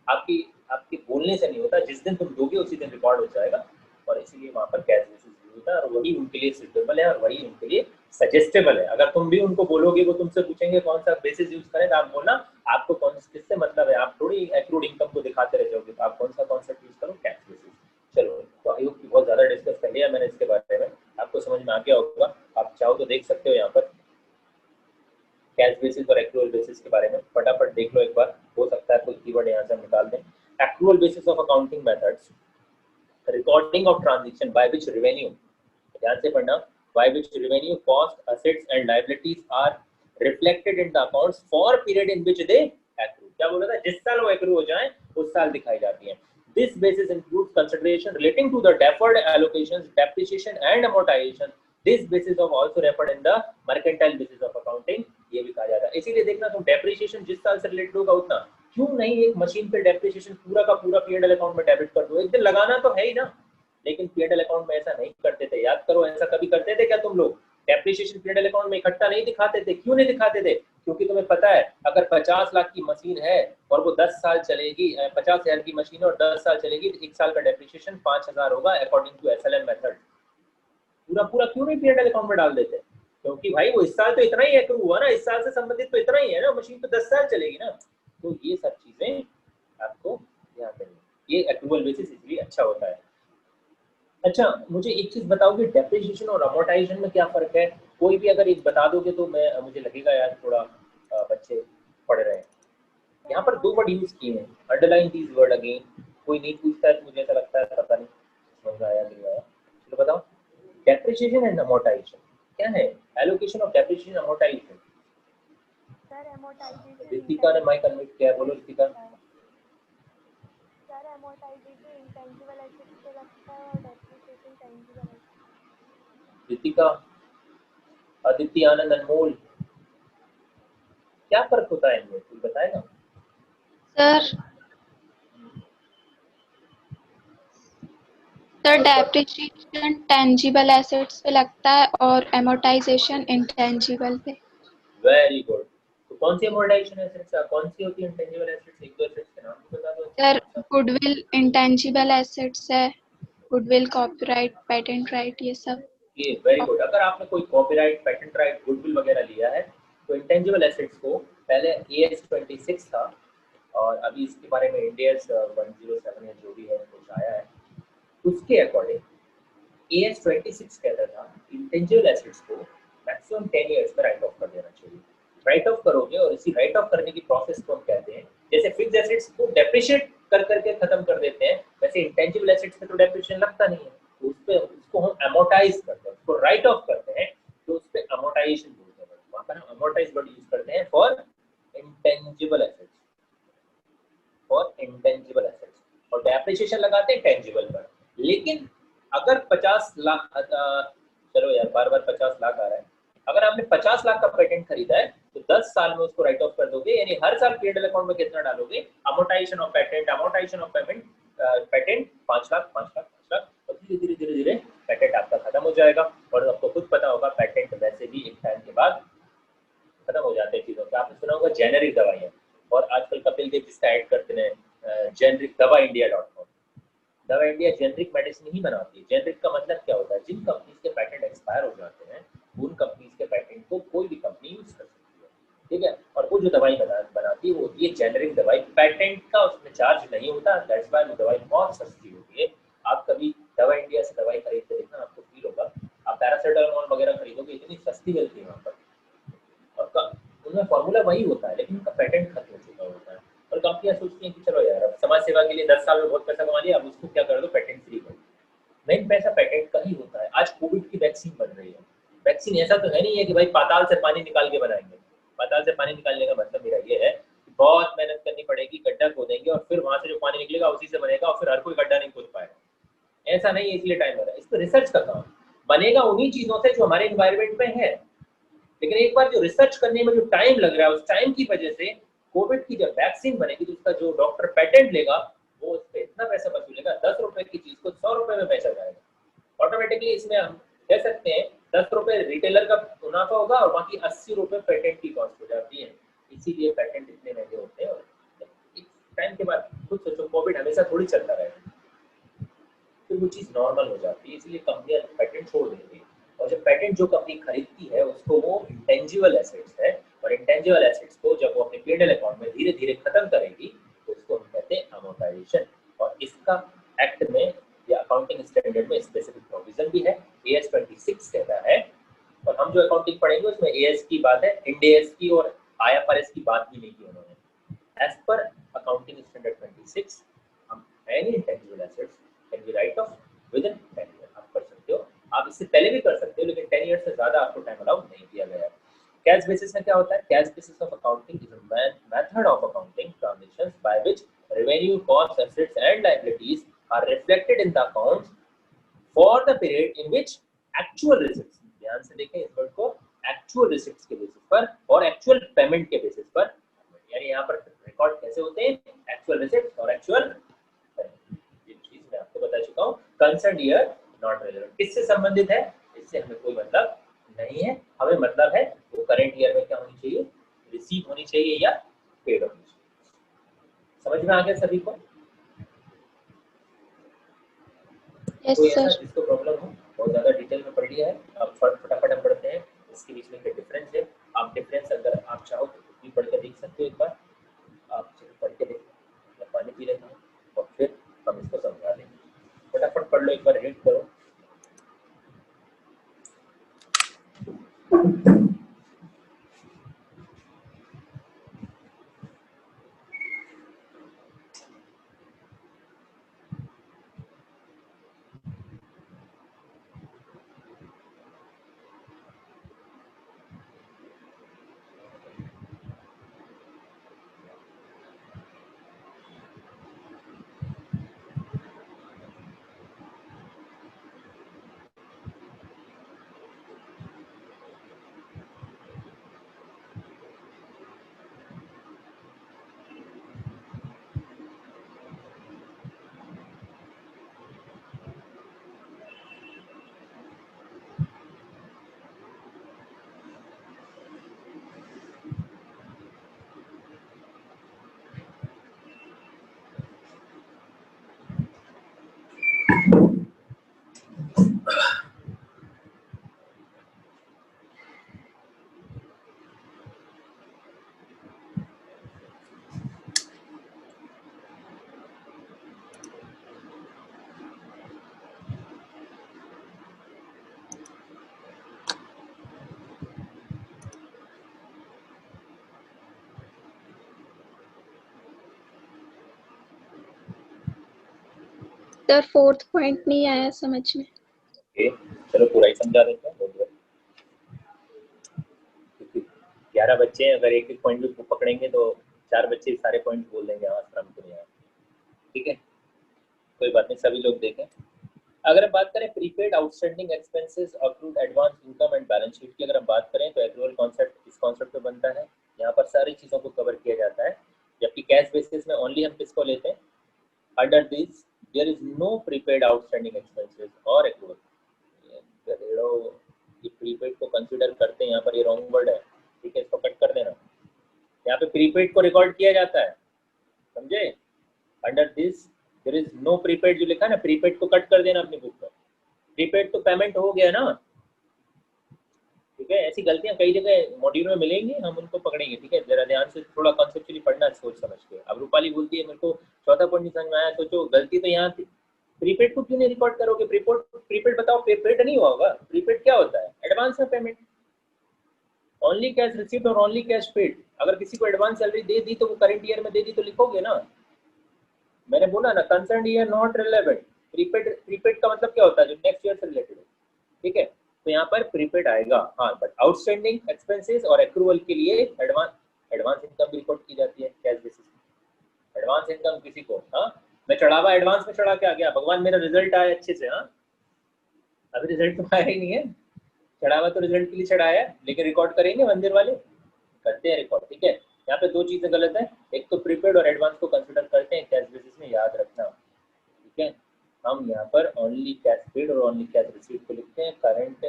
आपकी आपके बोलने से नहीं होता, जिस दिन तुम दोगे उसी दिन रिकॉर्ड हो जाएगा, और इसीलिए वहां पर कैश बेसिस होता है, और वही उनके लिए सुटेबल है और वही उनके लिए सजेस्टेबल है। अगर तुम भी उनको बोलोगे, वो तुमसे पूछेंगे कौन सा बेसिस यूज करें, तो आप बोलना आपको कौन किससे मतलब है, आप थोड़ी एक्रूड इनकम को दिखाते रह जाओगे, तो आप कौन सा कॉन्सेप्ट यूज करो, कैश बेसिस। चलो, तो आई होप बहुत ज्यादा डिस्कस कर लिया मैंने इसके बारे में, आपको समझ में आ गया होगा। आप चाहो तो देख सकते हो यहाँ पर कैश बेसिस और एक्रूअल बेसिस के बारे में, फटाफट देख लो एक बार, हो सकता है कोई कीवर्ड यहाँ से हम निकाल दें। Accrual basis of accounting methods, recording of transaction by which revenue, ध्यान से पढ़ना, by which revenue, cost, assets and liabilities are reflected in the accounts for period in which they accrue। क्या बोल रहा था, जिस साल वो accrue हो जाए उस साल दिखाई जाती है। This basis includes consideration relating to the deferred allocations, depreciation and amortization। This basis of also referred in the mercantile basis of accounting, ये भी कहा जाता है। इसीलिए देखना तुम डेप्रिसिएशन जिस साल से रिलेटेड होगा उतना, क्यों नहीं एक मशीन पे डेप्रिसिएशन पूरा का पूरा P&L अकाउंट में डेबिट कर दो, एक दिन लगाना तो है ही ना। लेकिन P&L अकाउंट में ऐसा नहीं करते थे, याद करो, ऐसा कभी करते थे क्या तुम लोग? डेप्रिसिएशन P&L अकाउंट में इकट्ठा नहीं दिखाते थे। क्यों नहीं दिखाते थे? क्योंकि तुम्हें पता है अगर 50 लाख की मशीन है और वो 10 साल चलेगी, 50,000 की मशीन और 10 साल चलेगी, तो एक साल का डेप्रिसिएशन 5,000 होगा अकॉर्डिंग टू SLM मेथड। पूरा पूरा क्यों नहीं P&L अकाउंट में डाल देते? क्योंकि भाई वो इस साल तो इतना ही एक्रू हुआ ना, इस साल से संबंधित तो इतना ही है ना, मशीन तो 10 साल चलेगी ना। तो ये सब चीजें आपको ध्यान देनी, ये एक्रूअल बेसिस इसलिए अच्छा होता है। अच्छा, मुझे एक चीज बताओगे, डेप्रिसिएशन और अमोर्टाइजेशन में क्या फर्क है? कोई भी अगर एक बता दोगे तो मैं मुझे लगेगा यार थोड़ा बच्चे पढ़ रहे हैं। यहाँ पर दो वर्ड यूज किए हैं, अंडरलाइन दीज वर्ड अगेन। कोई नहीं पूछता है, मुझे ऐसा लगता है, पता नहीं समझ में आया नहीं आया। चलो बताओ, डेप्रिसिएशन एंड अमोर्टाइजेशन क्या है? Allocation of depreciation amortization. Sir amortization Ritika ने माइक अनम्यूट किया है, बोलो Ritika. Sir amortization intangible assets पे लगता है और depreciation tangible assets. Ritika, Aditya, Anand, Anmol, क्या फर्क होता है इनमें, कोई बताएगा? सर डेप्रिसिएशन टेंजिबल एसेट्स पे लगता है और एमोर्टाइजेशन इंटेंजिबल पे। Very good. तो कौन सी अमोर्टाइजेशन एसेट्स है, कौन सी होती है इंटेंजिबल एसेट्स? एक दो एसेट्स के नाम तो बता दो। सर गुडविल इंटेंजिबल एसेट्स है, गुडविल, कॉपीराइट, पेटेंट राइट, ये सब। ये वेरी गुड। अगर आपने कोई कॉपीराइट, पेटेंट राइट, गुडविल वगैरह लिया है तो इंटेंजिबल एसेट्स को पहले AS 26 था और अभी इसके बारे में इंडियस 107 है जो भी है कुछ आया है, उसके अकॉर्डिंग AS 26 कहता था इंटेंजिबल एसेट्स को मैक्सिमम 10 इयर्स में राइट ऑफ कर देना चाहिए। राइट ऑफ करोगे और इसी राइट ऑफ करने की प्रोसेस को हम कहते हैं, जैसे फिक्स्ड एसेट्स को डेप्रिशिएट कर करके खत्म कर देते हैं, वैसे इंटेंजिबल एसेट्स में तो डेप्रिशिएशन लगता नहीं है, तो उस पे उसको हम अमोर्टाइज करते हैं, उसको राइट ऑफ करते हैं, तो उस पे अमोर्टाइजेशन बोलते हैं। वहां पर हम अमोर्टाइज वर्ड यूज करते हैं for intangible assets, for intangible assets, और डेप्रिशिएशन लगाते हैं टेंजिबल पर। लेकिन अगर 50 लाख, चलो यार बार बार 50 लाख आ रहा है, अगर आपने 50 लाख का पेटेंट खरीदा है तो 10 साल में उसको राइट ऑफ कर दोगे, यानी हर साल P&L अकाउंट में कितना डालोगे? Amortisation of patent, amortisation of payment, patent 5 lakh 5 lakh 5 lakh, और धीरे धीरे धीरे धीरे पेटेंट आपका खत्म हो जाएगा। और आपको खुद पता होगा पेटेंट वैसे भी एक टाइम के बाद खत्म हो जाते हैं चीजों के। आपने सुना होगा जेनेरिक दवाइयाँ, और आजकल कपिल देव जिसका ऐड करते हैं जेनरिक दवा इंडिया.com। दवा इंडिया जेनरिक मेडिसिन ही बनाती है। जेनरिक का मतलब क्या होता है? जिन कंपनीज के पैटेंट एक्सपायर हो जाते हैं उन कंपनीज के पैटेंट को कोई भी कंपनी यूज कर सकती है, ठीक है। और वो जो दवाई बनाती है वो होती है जेनरिक दवाई, पैटेंट का उसमें चार्ज नहीं होता, दैट्स व्हाई वो दवाई बहुत सस्ती होती है। आप कभी दवा इंडिया से दवाई खरीद के देखना, आपको फील होगा। आप पैरासिटामोल वगैरह खरीदोगे, इतनी सस्ती मिलती है वहाँ पर, और उनमें फॉर्मूला वही होता है, लेकिन उनका पैटेंट खत्म हो चुका होता है। और कंपनियां सोचती हैं कि चलो यार अब समाज सेवा के लिए 10 साल में बहुत पैसा कमा लिया, अब उसको क्या कर दो, पैटेंट फ्री कर दो। मेन पैसा पैटेंट का ही होता है। आज कोविड की वैक्सीन बन रही है, वैक्सीन ऐसा तो है नहीं है कि भाई पाताल से पानी निकाल के बनाएंगे। पाताल से पानी निकालने का मतलब मेरा ये है कि बहुत मेहनत करनी पड़ेगी, गड्ढा खोदेंगे और फिर वहां से जो पानी निकलेगा उसी से बनेगा, और फिर हर कोई गड्ढा नहीं खोद पाएगा। ऐसा नहीं है, इसलिए टाइम लगा। इस पर रिसर्च का काम बनेगा उन्हीं चीजों से जो हमारे एनवायरमेंट में है, लेकिन एक बार जो रिसर्च करने में जो टाइम लग रहा है, उस टाइम की वजह से कोविड की जब वैक्सीन बनेगी तो उसका जो डॉक्टर पेटेंट लेगा वो उस पर इतना पैसा वसूलेगा, 10 रुपए की चीज को 100 रुपए में बेचा जाएगा। ऑटोमेटिकली इसमें हम कह सकते हैं 10 रुपए रिटेलर का मुनाफा होगा और बाकी 80 रुपए पेटेंट की कॉस्ट हो जाती है। इसीलिए पेटेंट इतने महंगे होते हैं। और एक टाइम के बाद खुद सोचो, कोविड हमेशा थोड़ी चलता रहेगा, फिर वो चीज नॉर्मल हो जाती है, इसलिए कंपनियां पेटेंट छोड़ देती है। और जब पेटेंट जो कंपनी खरीदती है इंटेंजिबल एसेट्स है, और इंटेंजिबल एसेट्स को जब वो अपने P&L अकाउंट में धीरे धीरे खत्म करेगी तो उसको हम कहते हैं अमोर्टाइजेशन। और इसका एक्ट में या अकाउंटिंग स्टैंडर्ड में स्पेसिफिक प्रोविजन भी है, AS 26 कहता है। और हम जो अकाउंटिंग पढ़ेंगे उसमें AS की बात है, इंड AS की और IFRS की बात भी नहीं की उन्होंने। एज पर अकाउंटिंग स्टैंडर्ड 26 हम any intangible assets can be right of with in 10 year. आप कर सकते हो, आप इससे पहले भी कर सकते हो, लेकिन 10 ईयर से ज्यादा आपको टाइम अलाउ नहीं दिया गया है। कैश बेसिस में क्या होता है? Cash basis of accounting is a method of accounting transactions by which revenue, cost, assets and liabilities are reflected in the accounts for the period in which actual receipts, ध्यान से देखें इस word को, actual receipts के basis पर और actual payment के basis पर, यानी यहाँ पर रिकॉर्ड कैसे होते हैं? एक्चुअल रिसीट्स और एक्चुअल पेमेंट। ये चीज मैं आपको बता चुका हूँ। कंसर्न ईयर नॉट रेलेवेंट, किससे संबंधित है? इससे हमें कोई मतलब नहीं है। हमें मतलब है वो करंट ईयर में क्या होनी चाहिए? रिसीव होनी चाहिए या पेड होनी चाहिए। समझ में आ गया सभी को? यस कोई ऐसा सर। जिसको प्रॉब्लम हो? बहुत ज्यादा डिटेल में पढ़ लिया है, अब फटाफट हम पढ़ते हैं इसके बीच में क्या डिफरेंस है। आप डिफरेंस अगर आप चाहो तो खुद भी पढ़ के देख सकते हो, एक बार आप पढ़ के देखो। मैं पानी पी लेता हूँ और फिर हम इसको समझा देंगे। फटाफट पढ़ लो, एक बार रीड करो। सर 4th पॉइंट नहीं आया समझ में। ओके, चलो पूरा ही समझा देते हैं। बहुत बढ़िया। क्योंकि 11 बच्चे हैं, अगर एक एक पॉइंट भी पकड़ेंगे तो 4 बच्चे सारे पॉइंट बोल देंगे आवाज फ्रॉम दुनिया। ठीक है, कोई बात नहीं, सभी लोग देखें। अगर हम बात करें prepaid outstanding expenses, accrued advance income and balance sheet की अगर हम बात करें तो एक्रूअल कॉन्सेप्ट इस कॉन्सेप्ट पे बनता है। यहाँ पर सारी चीज़ों को कवर किया जाता है, जबकि कैश बेसिस में ओनली हम किसको लेते हैं? Under this there is no prepaid outstanding expenses और एक्रूअल। ये प्रीपेड को कंसीडर करते हैं, यहाँ पर ये रॉन्ग वर्ड है, ठीक है, इसको कट कर देना। यहाँ पे प्रीपेड को रिकॉर्ड किया जाता है, समझे? Under this there is no prepaid जो लिखा है ना, प्रीपेड को कट कर देना अपनी बुक में। प्रीपेड तो पेमेंट हो गया ना, ठीक है। ऐसी गलतियां कई जगह मॉड्यूल में मिलेंगी, हम उनको पकड़ेंगे, ठीक है। जरा ध्यान से थोड़ा कॉन्सेप्चुअली पढ़ना, सोच समझ के। अब रूपाली बोलती है मेरे को चौथा पॉइंट नहीं समझ में आया, सोचो गलती तो यहाँ थी। प्रीपेड को क्यों नहीं रिकॉर्ड करोगे? प्रीपेड बताओ, पेड नहीं हुआ होगा। प्रीपेड क्या होता है? एडवांस में पेमेंट, ओनली कैश रिसीव्ड और ओनली कैश पेड। अगर किसी को एडवांस सैलरी दे दी तो वो करंट ईयर में दे दी तो लिखोगे ना। मैंने बोला ना, concern year not relevant. Prepaid का मतलब क्या होता है? जो नेक्स्ट ईयर से रिलेटेड है, ठीक है। तो यहाँ पर प्रीपेड आएगा, हाँ, बट आउटस्टैंडिंग एक्सपेंसेस और एक्रूवल के लिए एडवांस इनकम रिकॉर्ड की जाती है कैश बेसिस में। एडवांस इनकम किसी को, हाँ, मैं चढ़ावा एडवांस में चढ़ा के आ गया, भगवान मेरा रिजल्ट आया अच्छे से, हाँ, अभी रिजल्ट तो आया ही नहीं है। चढ़ावा तो रिजल्ट के लिए चढ़ाया है, लेकिन रिकॉर्ड करेंगे मंदिर वाले, करते हैं रिकॉर्ड, ठीक है। यहाँ पे दो चीजें गलत है, एक तो प्रीपेड और एडवांस को कंसिडर करते हैं कैश बेसिस में, याद रखना, ठीक है। हम यहाँ पर ओनली कैश पेड और ओनली कैश रिसीव्ड को लिखते हैं। करंट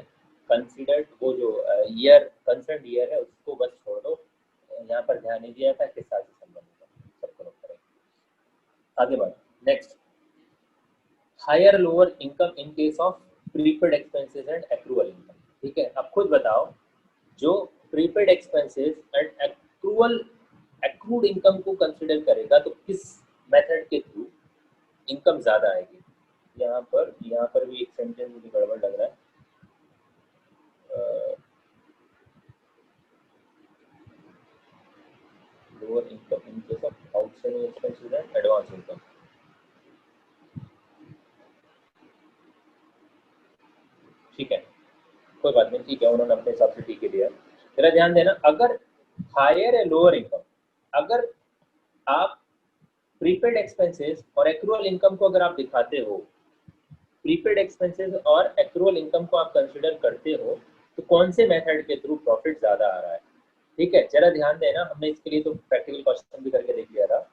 कंसिडर्ड वो जो ईयर कंसर्न ईयर है उसको बस छोड़ दो, यहाँ पर ध्यान नहीं दिया था किस साल से संबंधित है, सबको नोट करेंगे। आगे बढ़, next, higher lower income in case of prepaid expenses and accrual income, ठीक है। अब खुद बताओ, जो prepaid expenses and accrued income को कंसिडर करेगा तो किस मेथड के थ्रू इनकम ज्यादा आएगी? यहाँ पर भी एक सेंटेंस मुझे गड़बड़ लग रहा है। Lower income in case of outstanding expenses and advance income. ठीक है, कोई बात नहीं, ठीक है, उन्होंने अपने हिसाब से ठीक है दिया। जरा ध्यान देना, अगर हायर या लोअर इनकम, अगर आप प्रीपेड एक्सपेंसेस और एक्रूअल इनकम को अगर आप दिखाते हो, प्रीपेड एक्सपेंसेस और एक्रूअल इनकम को आप कंसिडर करते हो, तो कौन से मेथड के थ्रू प्रॉफिट ज्यादा आ रहा है? ठीक है, जरा ध्यान देना, हमने इसके लिए तो प्रैक्टिकल क्वेश्चन भी करके देख लिया था।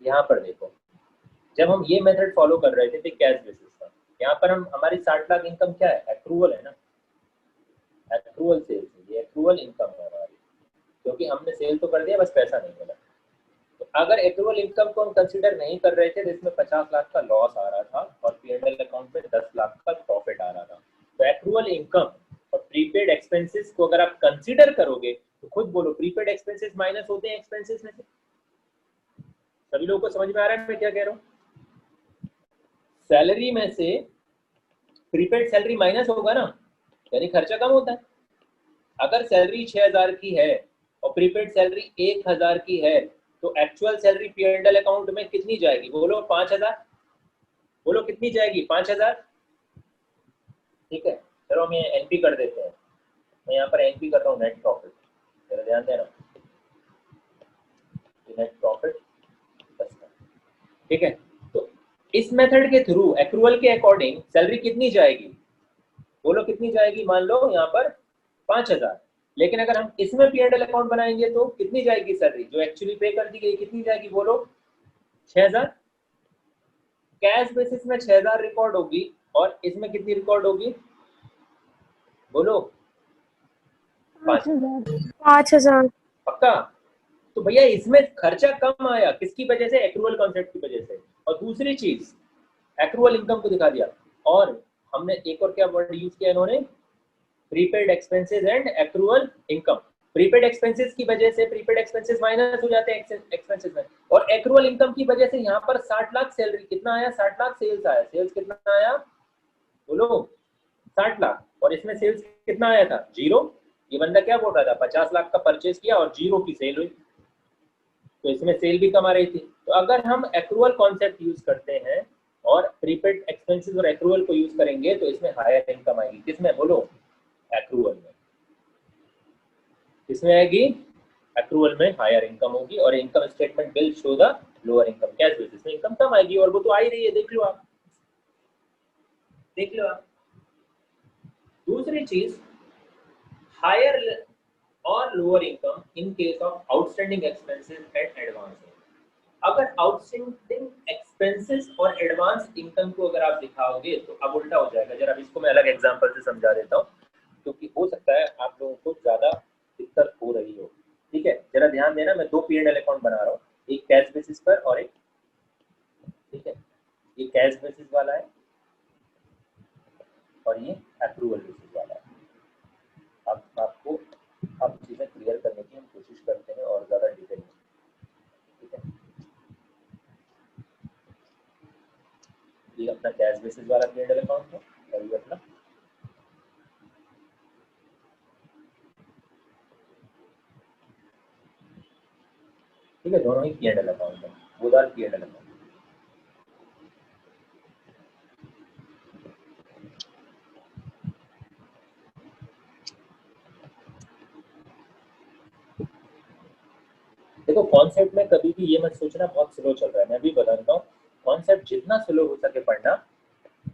यहाँ पर देखो, जब हम ये मेथड फॉलो कर रहे थे तो कैश बेसिस था, यहाँ पर हम हमारी 60 लाख इनकम क्या है? एक्रूअल है ना, एक्रूअल सेल्स, ये एक्रूअल इनकम है हमारी, क्योंकि हमने सेल तो कर दिया, बस पैसा नहीं मिला। तो अगर एक्रूअल इनकम को हम कंसीडर नहीं कर रहे थे तो इसमें 50 लाख का लॉस आ रहा था और P&L अकाउंट में 10 लाख का प्रॉफिट आ रहा था। तो एक्रूअल इनकम और प्रीपेड एक्सपेंसेस को अगर आप कंसीडर करोगे तो खुद बोलो, प्रीपेड एक्सपेंसेस माइनस होते हैं एक्सपेंसेस में से। सभी लोगों को समझ में आ रहा है मैं क्या कह रहा हूँ? सैलरी में से प्रीपेड सैलरी माइनस होगा ना, यानी खर्चा कम होता है। अगर सैलरी 6000 की है और प्रीपेड सैलरी 1000 की है तो एक्चुअल सैलरी P&L अकाउंट में कितनी जाएगी? बोलो 5000। बोलो कितनी जाएगी? 5000। ठीक है, चलो हम ये एनपी कर देते हैं। मैं यहाँ पर एनपी कर रहा हूँ, नेट प्रॉफिट। जरा ध्यान देना, नेट प्रॉफिट। ठीक है, तो इस मेथड के थ्रू एक्रूअल के अकॉर्डिंग सैलरी कितनी जाएगी? बोलो कितनी जाएगी? मान लो यहाँ पर 5000, लेकिन अगर हम इसमें P&L अकाउंट बनाएंगे तो कितनी जाएगी सैलरी जो एक्चुअली पे कर दी गई? कितनी जाएगी? बोलो 6000। कैश बेसिस में 6000 रिकॉर्ड होगी और इसमें कितनी रिकॉर्ड होगी? बोलो 5000। पक्का? तो भैया इसमें खर्चा कम आया, किसकी वजह से? एक्रूअल कॉन्सेप्ट की वजह से। और दूसरी चीज, एक्रूअल इनकम को दिखा दिया, और हमने एक और क्या वर्ड यूज किया इन्होंने? Prepaid expenses and accrual income. Prepaid expenses की वजह से प्रीपेड एक्सपेंसेस माइनस हो जाते हैं एक्सपेंसेस में, और एक्रूअल इनकम की वजह से यहाँ पर 60 लाख सैलरी, कितना आया? 60 लाख सेल्स आया। सेल्स कितना आया? बोलो 60 लाख। और इसमें सेल्स कितना आया था? 0। ये बंदा क्या बोल रहा था? 50 लाख का परचेज किया और 0 की सेल हुई, तो इसमें सेल भी कम आ रही थी। तो अगर हम एक्रूअल कॉन्सेप्ट यूज करते हैं और प्रीपेड एक्सपेंसेस और एक्रूअल को यूज करेंगे तो इसमें हायर इनकम आएगी। किसमें? बोलो एक्रूअल में। किसमें आएगी? एक्रूअल में हायर इनकम होगी, और income statement will show the lower income. Cash basis में इनकम कम आएगी, और वो तो आ ही रही है, देख लो आप, देख लो आप। दूसरी चीज, हायर और lower income in case of outstanding expenses and advance. अगर आउटस्टैंडिंग एक्सपेंसेस और एडवांस इनकम को अगर आप दिखाओगे तो अब उल्टा हो जाएगा। जरा इसको मैं अलग एग्जांपल से समझा देता हूँ, क्योंकि हो सकता है आप लोगों को ज्यादा दिक्कत हो रही हो। ठीक है, जरा ध्यान देना, मैं 2 P&L अकाउंट बना रहा हूँ, एक कैश बेसिस पर और एक, ठीक है, ये कैश बेसिस वाला है और ये एक्रूअल बेसिस वाला है। अब आपको अब चीजें क्लियर करने की हम कोशिश करते हैं और ज्यादा डिटेल में। ठीक है, ये अपना कैश बेसिस वाला P&L अकाउंट है और ये अपना ठीक है, दोनों ही P&L अकाउंट है, बोदार P&L अकाउंट। देखो कॉन्सेप्ट में कभी भी ये मत सोचना बहुत स्लो चल रहा है, मैं भी बता देता हूँ, कॉन्सेप्ट जितना स्लो हो सके पढ़ना।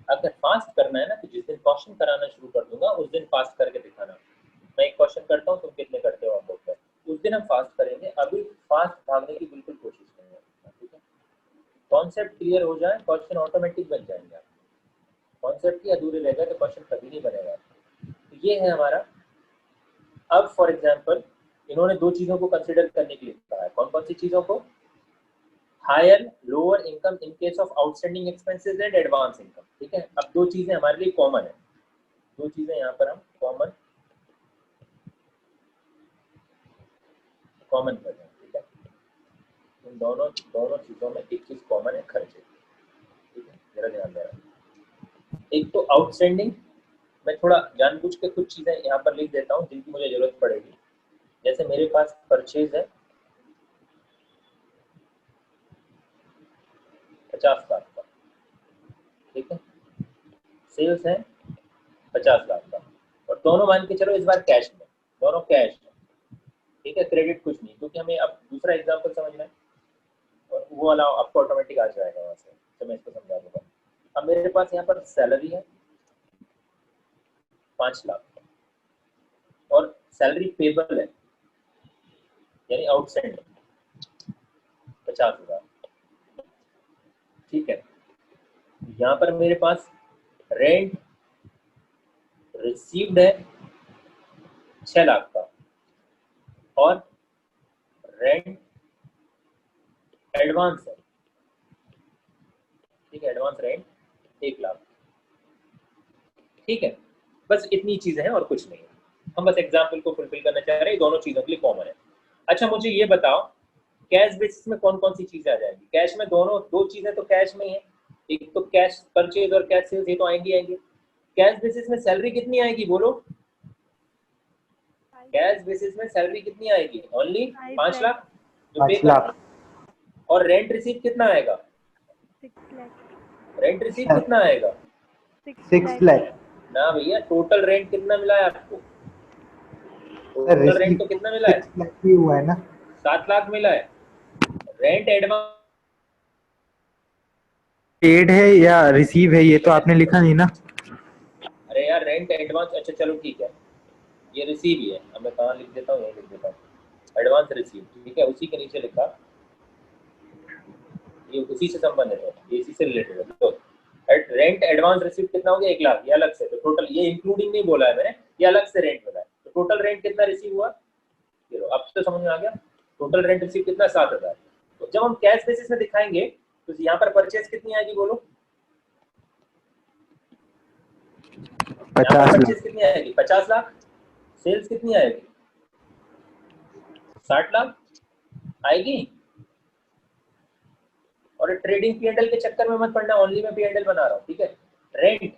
अगर फास्ट करना है ना तो जिस दिन क्वेश्चन कराना शुरू कर दूंगा उस दिन फास्ट करके दिखाना। मैं एक क्वेश्चन करता हूँ, तुम कितने करते हो हम लोग का, उस दिन हम फास्ट करेंगे, अभी फास्ट भागने की बिल्कुल कोशिश करेंगे। ठीक है, कॉन्सेप्ट क्लियर हो जाए, क्वेश्चन ऑटोमेटिक बन जाएंगे। कॉन्सेप्ट ही अधूरे रह गए तो क्वेश्चन कभी नहीं बनेगा। तो ये है हमारा। अब फॉर एग्जाम्पल इन्होंने 2 चीजों को कंसिडर करने के लिए कहा है। कौन कौन सी चीजों को? Higher lower income in case of outstanding expenses and advance income. ठीक है, अब 2 चीजें हमारे लिए कॉमन है, 2 चीजें यहाँ पर हम कॉमन कॉमन कर रहे हैं, ठीक है। इन दोनों चीजों में एक चीज कॉमन है, खर्चे, ठीक है, जरा ध्यान देना। एक तो आउटस्टैंडिंग, मैं थोड़ा जानबूझ के कुछ चीजें यहाँ पर लिख देता हूँ जिनकी मुझे जरूरत पड़ेगी। जैसे मेरे पास परचेज है 50 लाख का, ठीक है, सेल्स है 50 लाख का, और दोनों मान के चलो इस बार कैश में, दोनों कैश है, ठीक है, क्रेडिट कुछ नहीं, क्योंकि हमें अब दूसरा एग्जांपल समझना है और वो वाला आपको ऑटोमेटिक आ जाएगा वहाँ से, तो मैं इसको समझा दूंगा। अब मेरे पास यहाँ पर सैलरी है 5 लाख और सैलरी पेबल है यानी आउटस्टैंडिंग 50,000, ठीक है। यहाँ पर मेरे पास रेंट रिसीव्ड है 6 लाख का और रेंट एडवांस है, ठीक है, एडवांस रेंट 1 लाख, ठीक है। बस इतनी चीजें हैं और कुछ नहीं है, हम बस एग्जाम्पल को फुलफिल करना चाह रहे हैं, दोनों चीजों के लिए कॉमन है। अच्छा मुझे ये बताओ कैश बेसिस में कौन कौन सी चीजें आ जाएंगी? कैश में दो चीजें तो कैश में ही है, एक तो कैश परचेज और कैश सेल्स, ये तो आएंगी। कैश बेसिस में सैलरी कितनी आएगी बोलो? कैश बेसिस में सैलरी कितनी आएगी? ओनली 5 लाख जो पे करना, और रेंट रिसीव कितना आएगा? 6 लाख। रेंट रिसीव कितना आएगा? 6 लाख। ना भैया, टोटल रेंट कितना मिला है आपको? टोटल रेंट तो कितना मिला है? 6 लाख ही हुआ है ना? 7 लाख मिला है। रेंट एडवांस पेड है या रिसीव है, ये तो आपने लिखा नहीं ना। अरे यार रेंट एडवांस, अच्छा चलो ठीक है, ये रिसीव ही है, अब मैं कहाँ लिख देता हूँ, यही लिख देता हूँ एडवांस रिसीव, ठीक है, उसी के नीचे लिखा, ये उसी से संबंधित है, ये इसी से रिलेटेड है। तो रेंट एडवांस रिसीव कितना हो गया? 1 लाख, ये अलग से, तो टोटल ये इंक्लूडिंग नहीं बोला है मैंने, ये अलग से रेंट मिला है, तो टोटल रेंट कितना रिसीव हुआ? ये अब तो समझ में आ गया, टोटल रेंट रिसीव कितना? 7,000। तो जब हम कैश बेसिस में दिखाएंगे तो यहाँ पर परचेज कितनी आएगी बोलो? 50 लाख। परचेज कितनी आएगी? 50 लाख। सेल्स कितनी आएगी? 60 लाख आएगी। और ट्रेडिंग P&L के चक्कर में मत पड़ना, ओनली मैं P&L बना रहा हूँ, ठीक है। रेंट